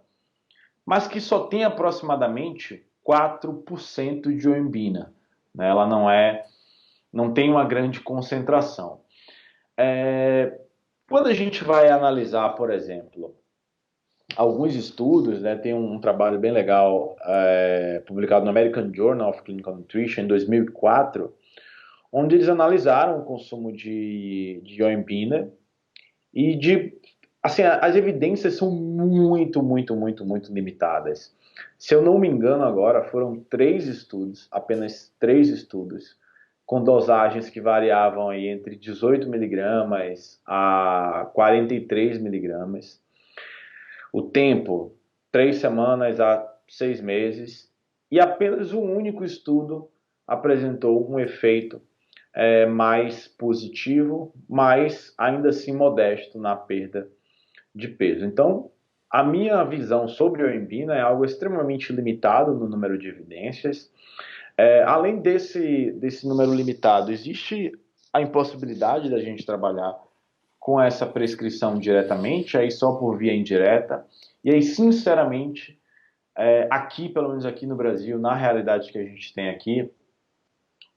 mas que só tem aproximadamente 4% de oimbina. Ela não tem uma grande concentração. Quando a gente vai analisar, por exemplo, alguns estudos, né, tem um trabalho bem legal publicado no American Journal of Clinical Nutrition em 2004, onde eles analisaram o consumo de ioimbina e assim, as evidências são muito, muito, muito, muito limitadas. Se eu não me engano agora, foram apenas três estudos, com dosagens que variavam aí entre 18 miligramas a 43 miligramas. O tempo, 3 semanas a 6 meses, e apenas um único estudo apresentou um efeito mais positivo, mas ainda assim modesto na perda de peso. Então, a minha visão sobre a ioimbina é algo extremamente limitado no número de evidências. Além desse número limitado, existe a impossibilidade da gente trabalhar com essa prescrição diretamente, aí só por via indireta. E aí, sinceramente, aqui, pelo menos aqui no Brasil, na realidade que a gente tem aqui,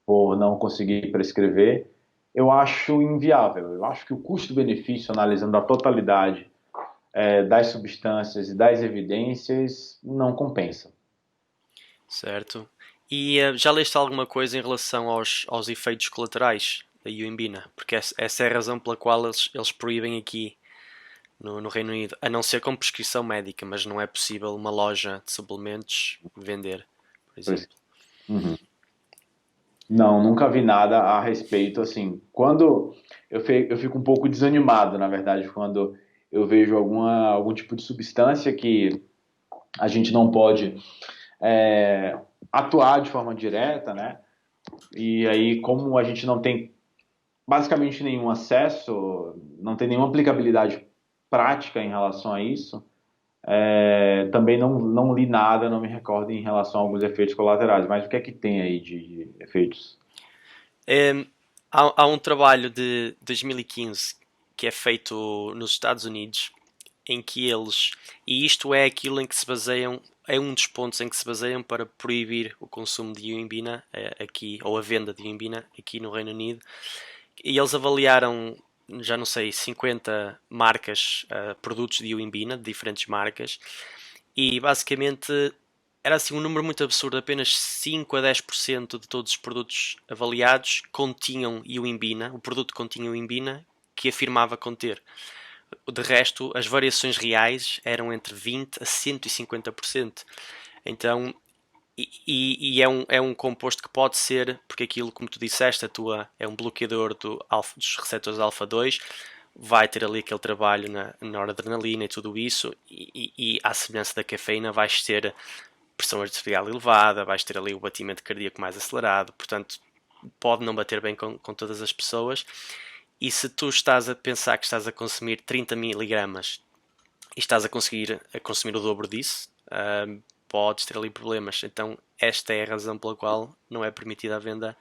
por não conseguir prescrever, eu acho inviável. Eu acho que o custo-benefício, analisando a totalidade das substâncias e das evidências, não compensa. Certo. E já leste alguma coisa em relação aos efeitos colaterais da Ioimbina? Porque essa é a razão pela qual eles proíbem aqui no Reino Unido, a não ser com prescrição médica, mas não é possível uma loja de suplementos vender, por Pois. exemplo. Uhum. Não, nunca vi nada a respeito. Assim, quando eu fico um pouco desanimado, na verdade, quando eu vejo algum tipo de substância que a gente não pode atuar de forma direta, né? E aí, como a gente não tem basicamente nenhum acesso, não tem nenhuma aplicabilidade prática em relação a isso, também não li nada, não me recordo em relação a alguns efeitos colaterais. Mas o que é que tem aí de efeitos? Em, há um trabalho de 2015 que é feito nos Estados Unidos em que e isto é aquilo em que se baseiam, é um dos pontos em que se baseiam para proibir o consumo de Ioimbina aqui, ou a venda de Ioimbina aqui no Reino Unido. E eles avaliaram, já não sei, 50 marcas, produtos de Ioimbina, de diferentes marcas, e basicamente era assim um número muito absurdo, apenas 5 a 10% de todos os produtos avaliados continham Ioimbina, o produto continha Ioimbina que afirmava conter. De resto, as variações reais eram entre 20 a 150%. Então, E é um composto que pode ser, porque aquilo, como tu disseste, é um bloqueador dos receptores alfa 2, vai ter ali aquele trabalho na noradrenalina e tudo isso, e à semelhança da cafeína, vais ter pressão arterial elevada, vais ter ali o batimento cardíaco mais acelerado, portanto, pode não bater bem com todas as pessoas. E se tu estás a pensar que estás a consumir 30 miligramas e estás a consumir o dobro disso, podes ter ali problemas. Então, esta é a razão pela qual não é permitida a venda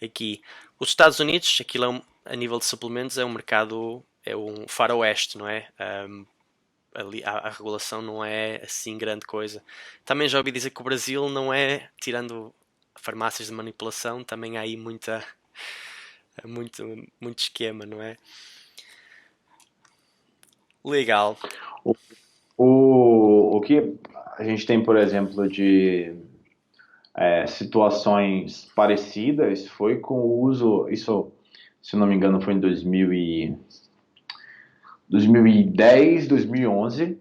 aqui. Os Estados Unidos, aquilo a nível de suplementos, é um mercado, é um faroeste, não é? Ali a regulação não é assim grande coisa. Também já ouvi dizer que o Brasil não é, tirando farmácias de manipulação, também há aí muito esquema, não é? Legal. O que a gente tem, por exemplo, de situações parecidas foi com o uso, isso, se não me engano, foi em 2010, 2011,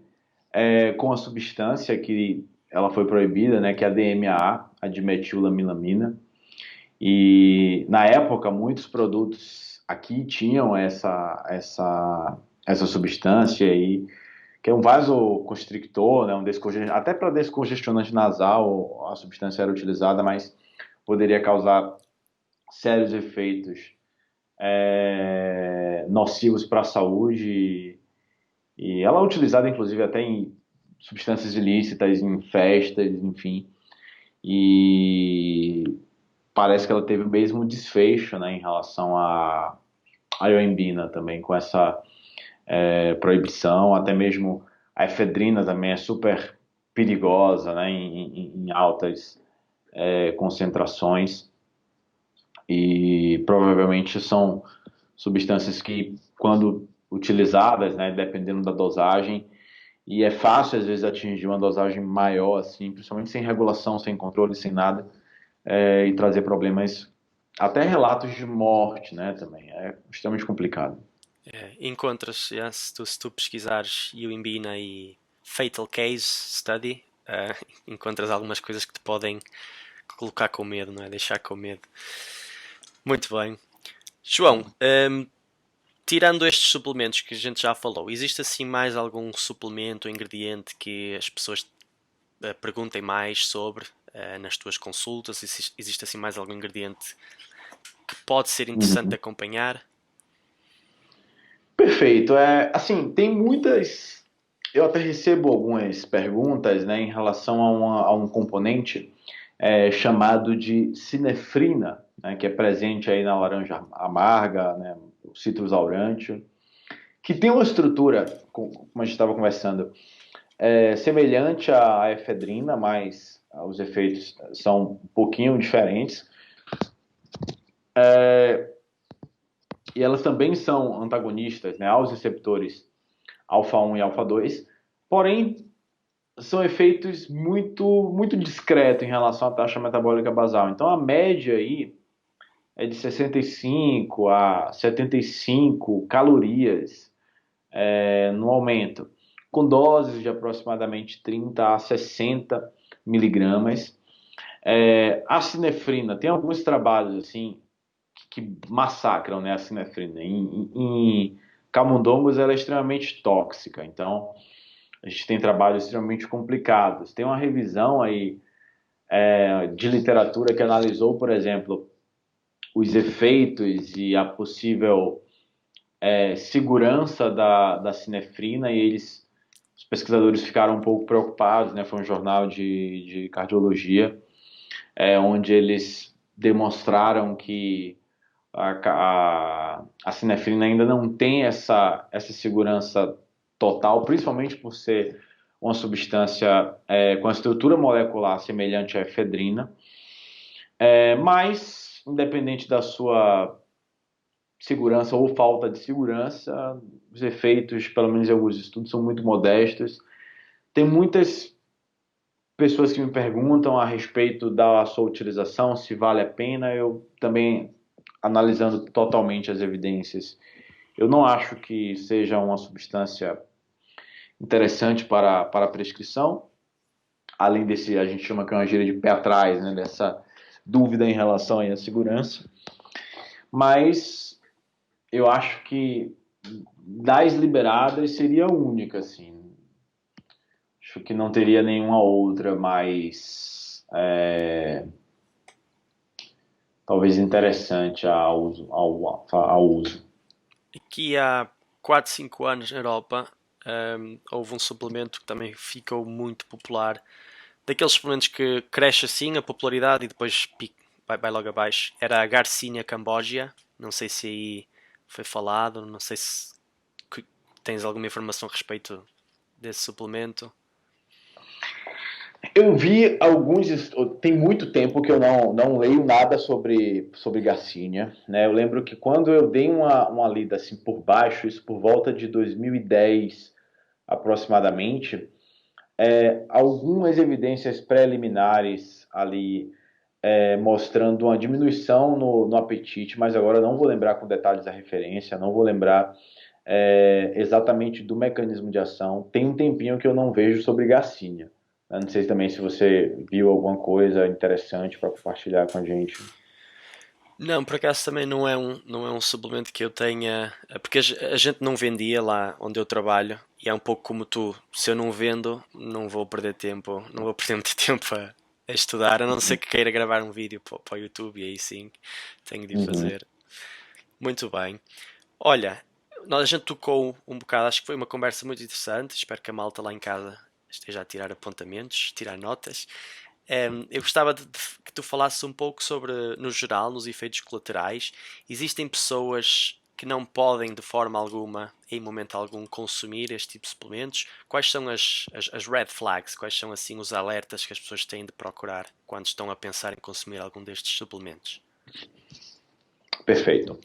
com a substância que ela foi proibida, né, que é a DMA, a dimetilamina. E na época muitos produtos aqui tinham essa substância aí, que é um vasoconstrictor, né, até para descongestionante nasal a substância era utilizada, mas poderia causar sérios efeitos nocivos para a saúde. E ela é utilizada inclusive até em substâncias ilícitas, em festas, enfim. E parece que ela teve o mesmo desfecho, né, em relação a ioimbina também, com essa proibição. Até mesmo a efedrina também é super perigosa, né, em altas concentrações, e provavelmente são substâncias que, quando utilizadas, né, dependendo da dosagem, e é fácil às vezes atingir uma dosagem maior, assim, principalmente sem regulação, sem controle, sem nada, e trazer problemas, até relatos de morte, né, também. É extremamente complicado. Encontras, se tu pesquisares Uimbina e Fatal Case Study, encontras algumas coisas que te podem colocar com medo, não é? Deixar com medo. Muito bem. João, tirando estes suplementos que a gente já falou, existe assim mais algum suplemento ou ingrediente que as pessoas perguntem mais sobre nas tuas consultas? Existe assim mais algum ingrediente que pode ser interessante de Uhum. acompanhar? Perfeito. Assim, tem muitas. Eu até recebo algumas perguntas, né, em relação a um componente chamado de sinefrina, né, que é presente aí na laranja amarga, né, o citrus aurantium, que tem uma estrutura, como a gente estava conversando, semelhante à efedrina, mas os efeitos são um pouquinho diferentes. E elas também são antagonistas, né, aos receptores alfa 1 e alfa 2, porém são efeitos muito discretos em relação à taxa metabólica basal. Então a média aí é de 65 a 75 calorias no aumento, com doses de aproximadamente 30 a 60 miligramas. A sinefrina, tem alguns trabalhos assim que massacram, né, a sinefrina. Em camundongos ela é extremamente tóxica, então a gente tem trabalhos extremamente complicados. Tem uma revisão aí de literatura que analisou, por exemplo, os efeitos e a possível segurança da sinefrina, e os pesquisadores ficaram um pouco preocupados, né? Foi um jornal de cardiologia, onde eles demonstraram que a sinefrina ainda não tem essa segurança total, principalmente por ser uma substância com a estrutura molecular semelhante à efedrina, mas, independente da sua segurança ou falta de segurança, os efeitos, pelo menos em alguns estudos, são muito modestos. Tem muitas pessoas que me perguntam a respeito da sua utilização, se vale a pena. Eu também, analisando totalmente as evidências, eu não acho que seja uma substância interessante para a prescrição. além desse, a gente chama que é uma gíria de pé atrás, né, dessa dúvida em relação aí à segurança. Mas eu acho que das liberadas seria a única, assim. Acho que não teria nenhuma outra mais talvez interessante ao uso. Aqui há 4, 5 anos na Europa, houve um suplemento que também ficou muito popular. Daqueles suplementos que cresce assim a popularidade e depois vai logo abaixo. Era a Garcinia Cambogia. Não sei se aí foi falado, não sei se tens alguma informação a respeito desse suplemento. Eu vi alguns. Tem muito tempo que eu não leio nada sobre Garcinia, né? Eu lembro que quando eu dei uma lida assim por baixo, isso por volta de 2010 aproximadamente, algumas evidências preliminares ali mostrando uma diminuição no apetite, mas agora eu não vou lembrar com detalhes da referência, não vou lembrar exatamente do mecanismo de ação. Tem um tempinho que eu não vejo sobre Garcinia. Eu não sei também se você viu alguma coisa interessante para compartilhar com a gente. Não, por acaso também não é um suplemento que eu tenha. Porque a gente não vendia lá onde eu trabalho e é um pouco como tu. Se eu não vendo, não vou perder tempo, não vou perder muito tempo a estudar, a não ser que queira gravar um vídeo para o YouTube e aí sim tenho de o Uhum. fazer. Muito bem. Olha, a gente tocou um bocado, acho que foi uma conversa muito interessante. Espero que a malta lá em casa esteja a tirar apontamentos, tirar notas. Eu gostava que tu falasses um pouco sobre, no geral, nos efeitos colaterais. Existem pessoas que não podem, de forma alguma, em momento algum, consumir este tipo de suplementos. Quais são as red flags? Quais são, assim, os alertas que as pessoas têm de procurar quando estão a pensar em consumir algum destes suplementos? Perfeito.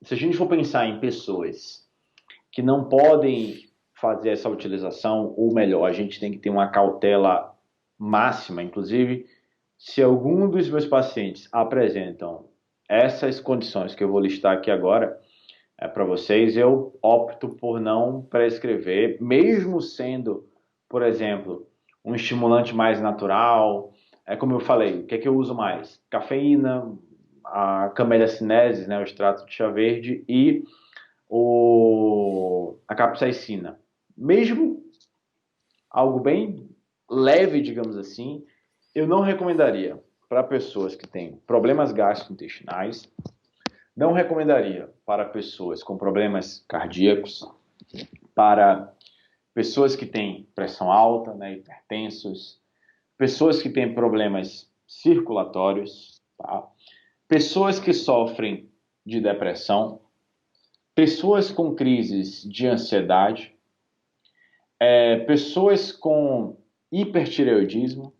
Se a gente for pensar em pessoas que não podem fazer essa utilização, ou melhor, a gente tem que ter uma cautela máxima. Inclusive, se algum dos meus pacientes apresentam essas condições que eu vou listar aqui agora para vocês, eu opto por não prescrever, mesmo sendo, por exemplo, um estimulante mais natural. É como eu falei, o que é que eu uso mais? Cafeína, a camélia sinensis, né, o extrato de chá verde e a capsaicina. Mesmo algo bem leve, digamos assim, eu não recomendaria para pessoas que têm problemas gastrointestinais, não recomendaria para pessoas com problemas cardíacos, para pessoas que têm pressão alta, né, hipertensos, pessoas que têm problemas circulatórios, tá? Pessoas que sofrem de depressão, pessoas com crises de ansiedade, pessoas com hipertireoidismo,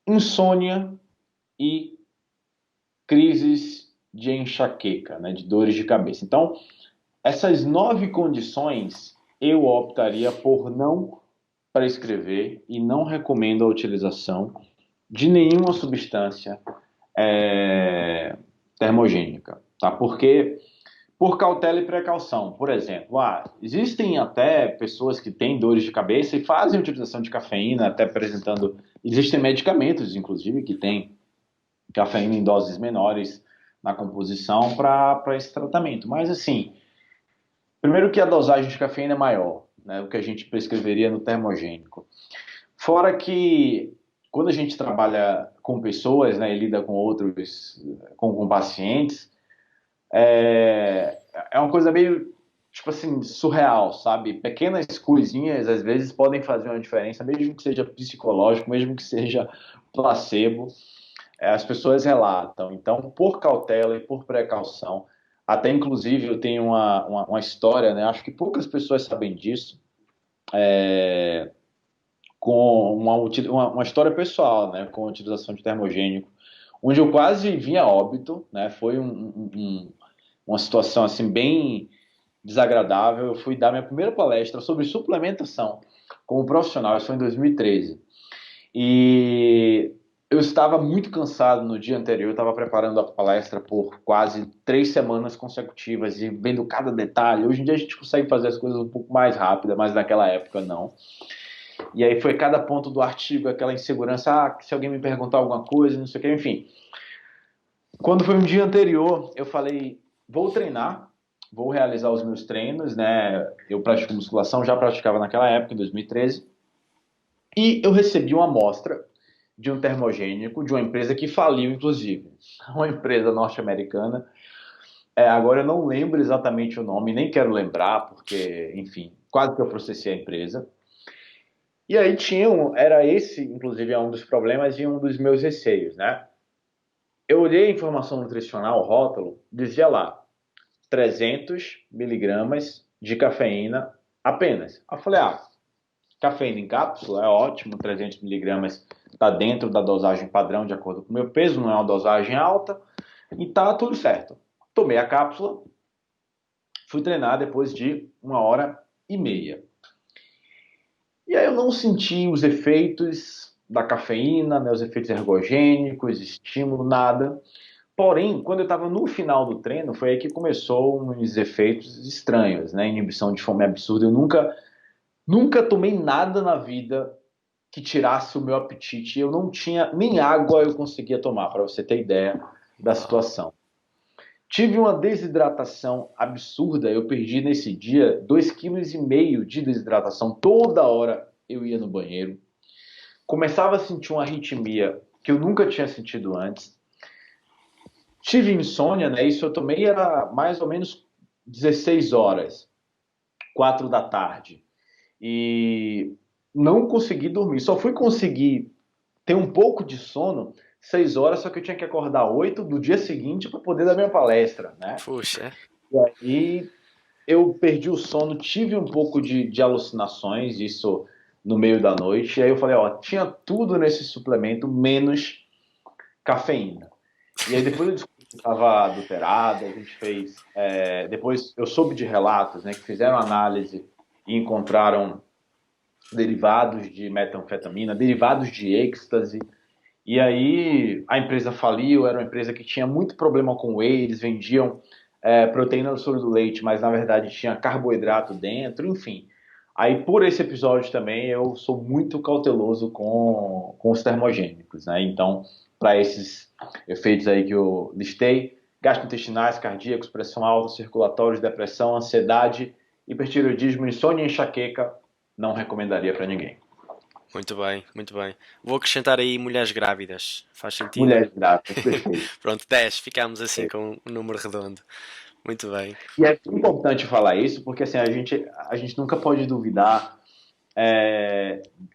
insônia e crises de enxaqueca, né, de dores de cabeça. Então, essas 9 condições eu optaria por não prescrever e não recomendo a utilização de nenhuma substância termogênica, tá? Porque por cautela e precaução. Por exemplo, existem até pessoas que têm dores de cabeça e fazem utilização de cafeína, até apresentando. Existem medicamentos, inclusive, que têm cafeína em doses menores na composição para esse tratamento. Mas, assim, primeiro que a dosagem de cafeína é maior, né, o que a gente prescreveria no termogênico. Fora que quando a gente trabalha com pessoas, né, e lida com outros, com pacientes, é uma coisa meio, tipo assim, surreal, sabe? Pequenas coisinhas, às vezes, podem fazer uma diferença, mesmo que seja psicológico, mesmo que seja placebo, as pessoas relatam. Então, por cautela e por precaução, até inclusive eu tenho uma história, né? Acho que poucas pessoas sabem disso, com uma história pessoal, né? Com a utilização de termogênico, onde eu quase vim a óbito, né? Foi uma situação assim bem desagradável. Eu fui dar minha primeira palestra sobre suplementação como profissional, isso foi em 2013. E eu estava muito cansado no dia anterior, eu estava preparando a palestra por quase 3 semanas consecutivas e vendo cada detalhe. Hoje em dia a gente consegue fazer as coisas um pouco mais rápidas, mas naquela época não. E aí foi cada ponto do artigo, aquela insegurança, se alguém me perguntar alguma coisa, não sei o que, enfim. Quando foi um dia anterior, eu falei, vou treinar, vou realizar os meus treinos, né? Eu pratico musculação, já praticava naquela época, em 2013, e eu recebi uma amostra de um termogênico de uma empresa que faliu, inclusive. Uma empresa norte-americana. Agora eu não lembro exatamente o nome, nem quero lembrar, porque, enfim, quase que eu processei a empresa. E aí era esse, inclusive, é um dos problemas e um dos meus receios, né? Eu olhei a informação nutricional, o rótulo, dizia lá, 300 miligramas de cafeína apenas. Eu falei, cafeína em cápsula é ótimo, 300 miligramas está dentro da dosagem padrão, de acordo com o meu peso, não é uma dosagem alta, e tá tudo certo. Tomei a cápsula, fui treinar depois de 1h30. E aí eu não senti os efeitos da cafeína, né, os efeitos ergogênicos, estímulo, nada. Porém, quando eu estava no final do treino, foi aí que começou uns efeitos estranhos, né? Inibição de fome absurda. Eu nunca tomei nada na vida que tirasse o meu apetite. Eu não tinha nem água eu conseguia tomar, para você ter ideia da Uau. situação. Tive uma desidratação absurda. Eu perdi nesse dia 2,5 kg de desidratação. Toda hora eu ia no banheiro. Começava a sentir uma arritmia que eu nunca tinha sentido antes. Tive insônia, né? Isso eu tomei era mais ou menos 16 horas, 4 da tarde. E não consegui dormir. Só fui conseguir ter um pouco de sono 6 horas, só que eu tinha que acordar 8 do dia seguinte para poder dar minha palestra, né? Puxa. E eu perdi o sono, tive um pouco de alucinações, isso no meio da noite. E aí eu falei, tinha tudo nesse suplemento, menos cafeína. E aí depois eu descobri que estava adulterada, a gente fez... depois eu soube de relatos, né, que fizeram análise e encontraram derivados de metanfetamina, derivados de êxtase. E aí a empresa faliu, era uma empresa que tinha muito problema com whey, eles vendiam proteína do soro do leite, mas na verdade tinha carboidrato dentro, enfim. Aí por esse episódio também eu sou muito cauteloso com os termogênicos, né? Então, para esses efeitos aí que eu listei, gastrointestinais, cardíacos, pressão alta, circulatórios, depressão, ansiedade, hipertireoidismo, insônia e enxaqueca, não recomendaria para ninguém. Muito bem, muito bem. Vou acrescentar aí mulheres grávidas. Faz sentido? Mulheres grávidas, perfeito. Pronto, 10. Ficámos assim com um número redondo. Muito bem. E é importante falar isso, porque assim, a gente nunca pode duvidar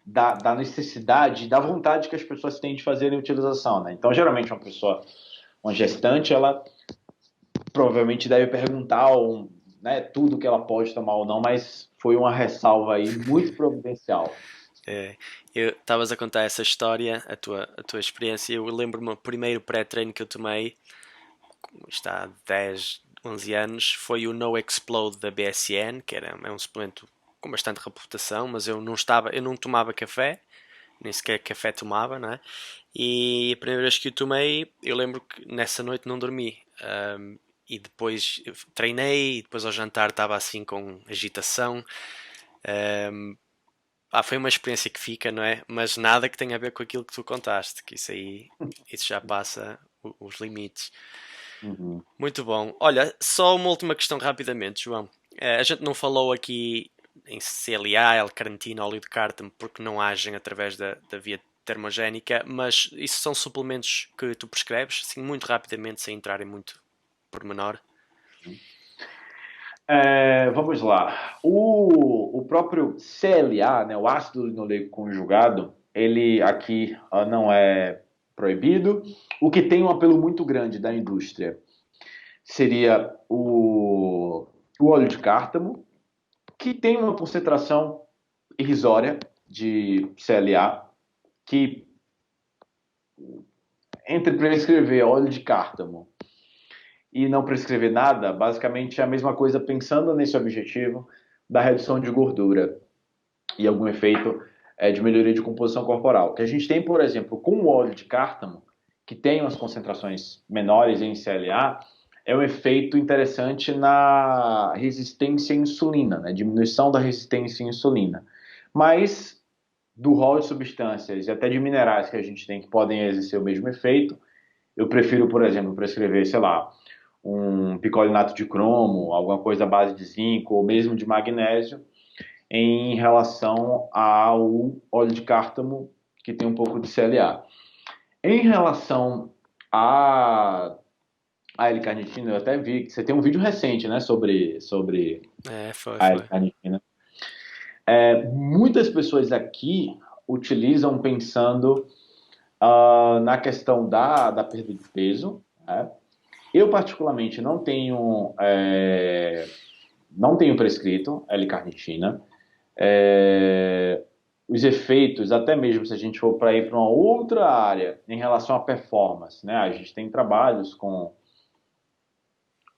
da necessidade, da vontade que as pessoas têm de fazerem a utilização, né? Então, geralmente, uma gestante, ela provavelmente deve perguntar né, tudo que ela pode tomar ou não, mas foi uma ressalva aí muito providencial. É, eu estavas a contar essa história, a tua experiência. Eu lembro-me, o primeiro pré-treino que eu tomei, está há 10, 11 anos, foi o No Explode da BSN, que é um suplemento com bastante reputação, mas eu não tomava café, nem sequer café tomava, não é? E a primeira vez que o tomei, eu lembro que nessa noite não dormi. E depois eu treinei, e depois ao jantar estava assim com agitação. Foi uma experiência que fica, não é? Mas nada que tenha a ver com aquilo que tu contaste, que isso já passa os limites. Uhum. Muito bom. Olha, só uma última questão rapidamente, João. A gente não falou aqui em CLA, L-carnitina, óleo de cártamo, porque não agem através da via termogénica, mas isso são suplementos que tu prescreves, assim, muito rapidamente, sem entrar em muito pormenor. Vamos lá. O próprio CLA, né, o ácido linoleico conjugado, ele aqui não é proibido. O que tem um apelo muito grande da indústria seria o óleo de cártamo, que tem uma concentração irrisória de CLA, que entre prescrever óleo de cártamo e não prescrever nada, basicamente é a mesma coisa pensando nesse objetivo da redução de gordura e algum efeito de melhoria de composição corporal. Que a gente tem, por exemplo, com o óleo de cártamo, que tem umas concentrações menores em CLA, é um efeito interessante na resistência à insulina, né? Diminuição da resistência à insulina. Mas do rol de substâncias e até de minerais que a gente tem que podem exercer o mesmo efeito, eu prefiro, por exemplo, prescrever, sei lá, um picolinato de cromo, alguma coisa à base de zinco ou mesmo de magnésio, em relação ao óleo de cártamo, que tem um pouco de CLA. Em relação a L-carnitina, eu até vi que você tem um vídeo recente, né, sobre a Foi. L-carnitina. Muitas pessoas aqui utilizam pensando na questão da perda de peso, né? Eu, particularmente, não tenho prescrito L-carnitina. É, os efeitos, até mesmo se a gente for para ir para uma outra área em relação à performance, né? A gente tem trabalhos com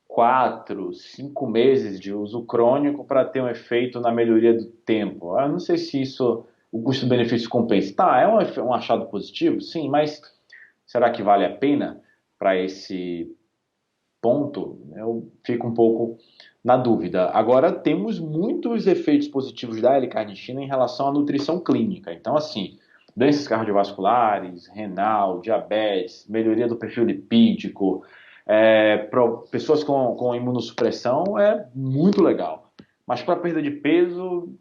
4, 5 meses de uso crônico para ter um efeito na melhoria do tempo. Eu não sei se isso, o custo-benefício compensa. Tá, é um achado positivo, sim, mas será que vale a pena para esse ponto? Eu fico um pouco na dúvida. Agora, temos muitos efeitos positivos da L-carnitina em relação à nutrição clínica. Então, assim, doenças cardiovasculares, renal, diabetes, melhoria do perfil lipídico, pessoas com imunossupressão é muito legal. Mas para perda de peso,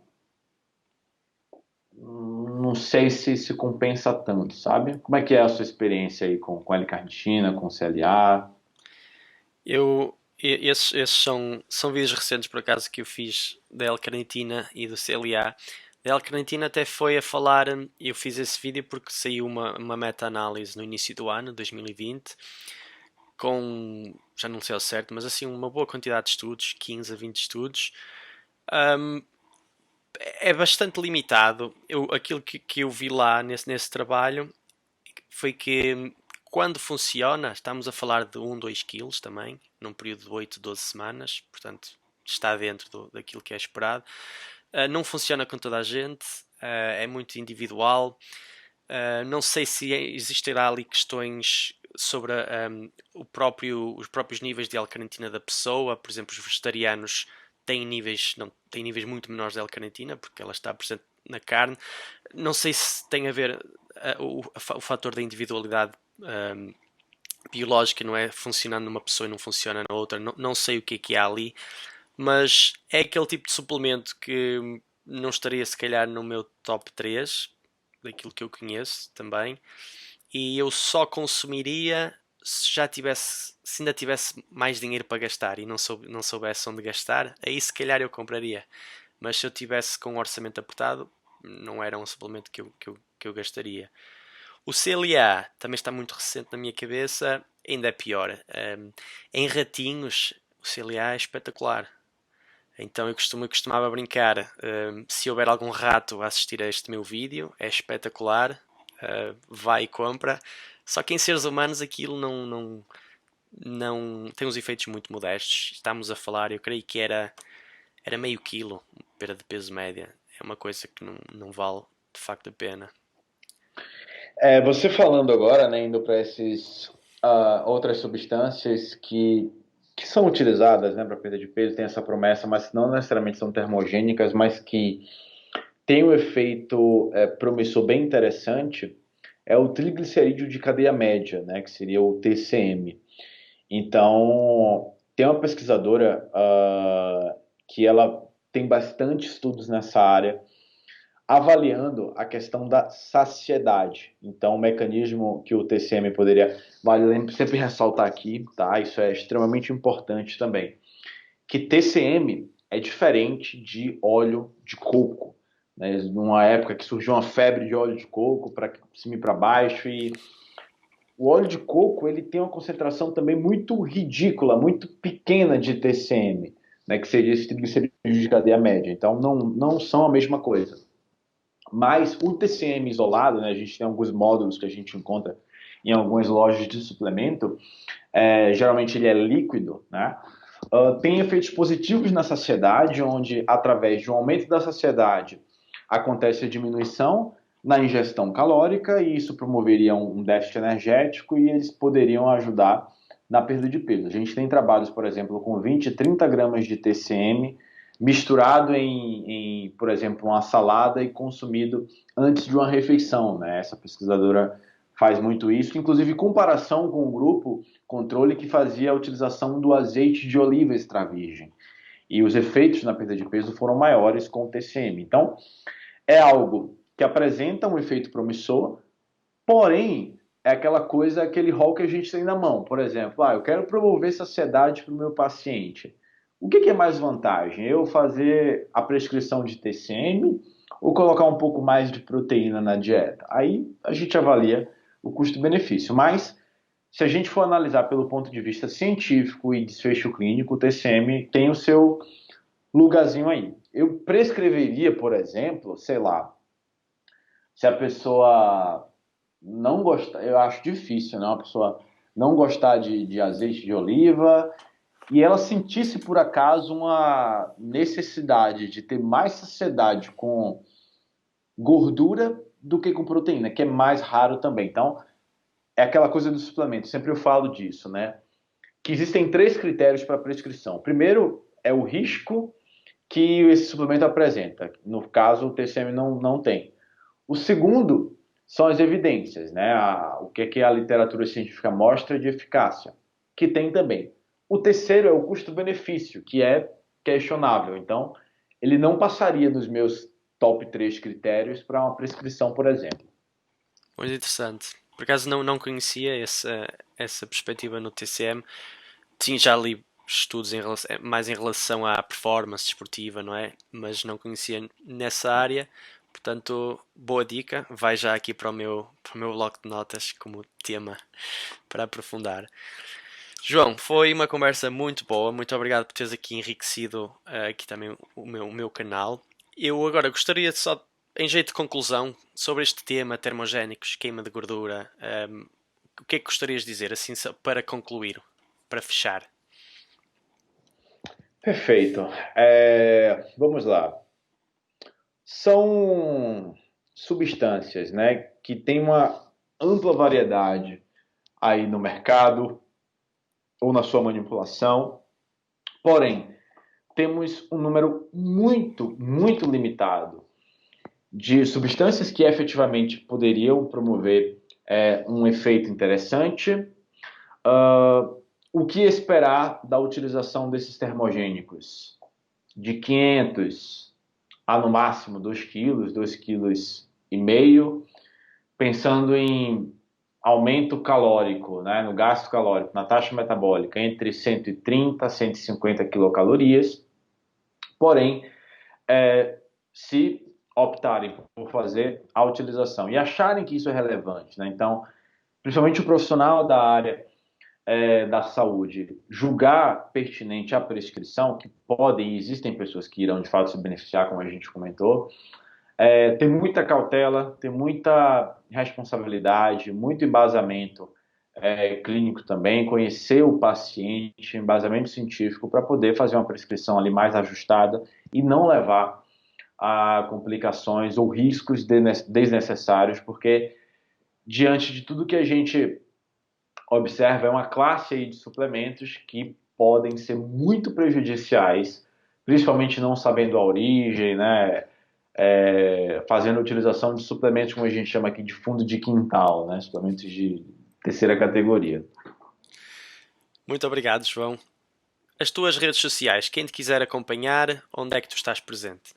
não sei se compensa tanto, sabe? Como é que é a sua experiência aí com L-carnitina, com CLA? Esses são vídeos recentes, por acaso, que eu fiz da L-carnitina e do CLA. Da L-carnitina até foi a falar, eu fiz esse vídeo porque saiu uma meta-análise no início do ano, 2020, com, já não sei ao certo, mas assim uma boa quantidade de estudos, 15 a 20 estudos. Um, é bastante limitado. Aquilo que eu vi lá nesse trabalho foi que quando funciona, estamos a falar de 2 quilos também, num período de 8, 12 semanas, portanto está dentro daquilo que é esperado. Não funciona com toda a gente, é muito individual. Não sei se existirá ali questões sobre os próprios níveis de L-carnitina da pessoa. Por exemplo, os vegetarianos têm níveis muito menores de L-carnitina porque ela está presente na carne. Não sei se tem a ver o fator da individualidade biológica, não é? Funcionando numa pessoa e não funciona na outra. Não sei o que há ali, mas é aquele tipo de suplemento que não estaria se calhar no meu top 3 daquilo que eu conheço também, e eu só consumiria se ainda tivesse mais dinheiro para gastar e não soubesse onde gastar, aí se calhar eu compraria. Mas se eu tivesse com um orçamento apertado, não era um suplemento que eu gastaria. O CLA também está muito recente na minha cabeça, ainda é pior. Em ratinhos, o CLA é espetacular. Então eu costumava brincar, se houver algum rato a assistir a este meu vídeo, é espetacular, vai e compra. Só que em seres humanos aquilo não tem uns efeitos muito modestos. Estamos a falar, eu creio que era meio quilo, perda de peso média. É uma coisa que não vale de facto a pena. Você falando agora, né, indo para esses outras substâncias que são utilizadas, né, para perda de peso, tem essa promessa, mas não necessariamente são termogênicas, mas que tem um efeito promissor bem interessante, é o triglicerídeo de cadeia média, né, que seria o TCM. Então, tem uma pesquisadora que ela tem bastante estudos nessa área, avaliando a questão da saciedade. Então, o mecanismo que o TCM poderia, vale sempre ressaltar aqui, tá? Isso é extremamente importante também, que TCM é diferente de óleo de coco, né? Numa época que surgiu uma febre de óleo de coco para cima e para baixo, e o óleo de coco ele tem uma concentração também muito ridícula, muito pequena de TCM, né? Que seria esse triglicerídeo de cadeia média. Então, não são a mesma coisa. Mas o TCM isolado, né, a gente tem alguns módulos que a gente encontra em algumas lojas de suplemento, geralmente ele é líquido, né? Tem efeitos positivos na saciedade, onde através de um aumento da saciedade acontece a diminuição na ingestão calórica e isso promoveria um déficit energético e eles poderiam ajudar na perda de peso. A gente tem trabalhos, por exemplo, com 20, 30 gramas de TCM misturado por exemplo, uma salada e consumido antes de uma refeição, né? Essa pesquisadora faz muito isso, inclusive em comparação com o grupo controle que fazia a utilização do azeite de oliva extra virgem. E os efeitos na perda de peso foram maiores com o TCM. Então, é algo que apresenta um efeito promissor, porém, é aquela coisa, aquele rol que a gente tem na mão. Por exemplo, eu quero promover saciedade para o meu paciente. O que é mais vantagem? Eu fazer a prescrição de TCM ou colocar um pouco mais de proteína na dieta? Aí a gente avalia o custo-benefício. Mas, se a gente for analisar pelo ponto de vista científico e desfecho clínico, o TCM tem o seu lugarzinho aí. Eu prescreveria, por exemplo, sei lá, se a pessoa não gostar, eu acho difícil, né? Uma pessoa não gostar de azeite de oliva e ela sentisse por acaso uma necessidade de ter mais saciedade com gordura do que com proteína, que é mais raro também. Então, é aquela coisa do suplemento, sempre eu falo disso, né? Que existem 3 critérios para prescrição. Primeiro é o risco que esse suplemento apresenta. No caso, o TCM não tem. O segundo são as evidências, né? O que a literatura científica mostra de eficácia, que tem também. O terceiro é o custo-benefício, que é questionável. Então, ele não passaria nos meus top 3 critérios para uma prescrição, por exemplo. Muito interessante. Por acaso não conhecia essa perspectiva no TCM. Já li estudos mais em relação à performance desportiva, não é? Mas não conhecia nessa área. Portanto, boa dica. Vai já aqui para o meu bloco de notas como tema para aprofundar. João, foi uma conversa muito boa. Muito obrigado por teres aqui enriquecido aqui também o meu canal. Eu agora gostaria de só, em jeito de conclusão, sobre este tema, termogénicos, queima de gordura, o que é que gostarias de dizer, assim, para concluir, para fechar? Perfeito. Vamos lá. São substâncias, né, que têm uma ampla variedade aí no mercado ou na sua manipulação. Porém, temos um número muito limitado de substâncias que efetivamente poderiam promover um efeito interessante. O que esperar da utilização desses termogênicos? De 500 a no máximo 2 quilos, 2,5 kg, pensando em aumento calórico, né, no gasto calórico, na taxa metabólica, entre 130 a 150 quilocalorias. Porém, se optarem por fazer a utilização e acharem que isso é relevante, né, então, principalmente o profissional da área da saúde julgar pertinente a prescrição, que podem e existem pessoas que irão de fato se beneficiar, como a gente comentou, ter muita cautela, ter muita responsabilidade, muito embasamento clínico também, conhecer o paciente, embasamento científico para poder fazer uma prescrição ali mais ajustada e não levar a complicações ou riscos desnecessários, porque diante de tudo que a gente observa, é uma classe aí de suplementos que podem ser muito prejudiciais, principalmente não sabendo a origem, né? Fazendo utilização de suplementos, como a gente chama aqui, de fundo de quintal, né? Suplementos de terceira categoria. Muito obrigado, João. As tuas redes sociais, quem te quiser acompanhar, onde é que tu estás presente?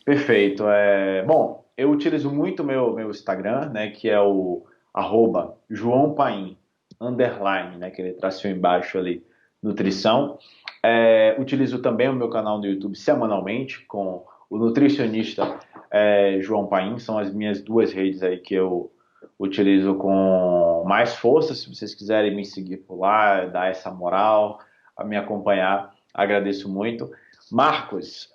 Perfeito. Bom, eu utilizo muito meu Instagram, né? Que é o @JoãoPaim, _, né? Que ele traçou embaixo ali, nutrição. Utilizo também o meu canal no YouTube semanalmente com o nutricionista João Paim. São as minhas 2 redes aí que eu utilizo com mais força. Se vocês quiserem me seguir por lá, dar essa moral, a me acompanhar, agradeço muito. Marcos,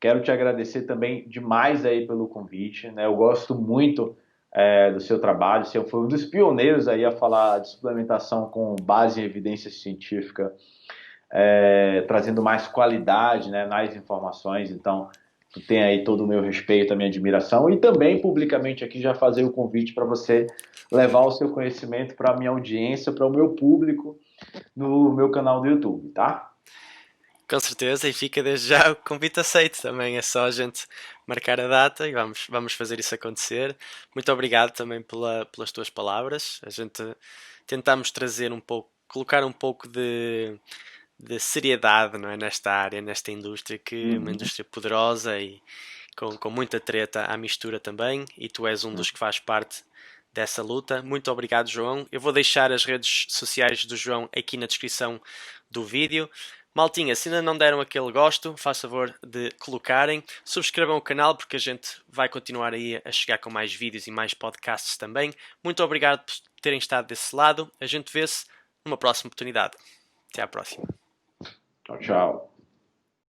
quero te agradecer também demais aí pelo convite, né? Eu gosto muito do seu trabalho. Você foi um dos pioneiros aí a falar de suplementação com base em evidência científica, trazendo mais qualidade, né, nas informações. Então, tu tem aí todo o meu respeito, a minha admiração, e também publicamente aqui já fazer o convite para você levar o seu conhecimento para a minha audiência, para o meu público no meu canal do YouTube, tá? Com certeza, e fica desde já o convite aceito também. É só a gente marcar a data e vamos fazer isso acontecer. Muito obrigado também pelas tuas palavras. A gente tentamos trazer um pouco, colocar um pouco de seriedade, não é, nesta área, nesta indústria, que é uma Uhum. indústria poderosa e com muita treta à mistura também. E tu és um dos que faz parte dessa luta. Muito obrigado, João. Eu vou deixar as redes sociais do João aqui na descrição do vídeo. Maltinha, se ainda não deram aquele gosto, faz favor de colocarem. Subscrevam o canal porque a gente vai continuar aí a chegar com mais vídeos e mais podcasts também. Muito obrigado por terem estado desse lado. A gente vê-se numa próxima oportunidade. Até à próxima. Tchau, tchau.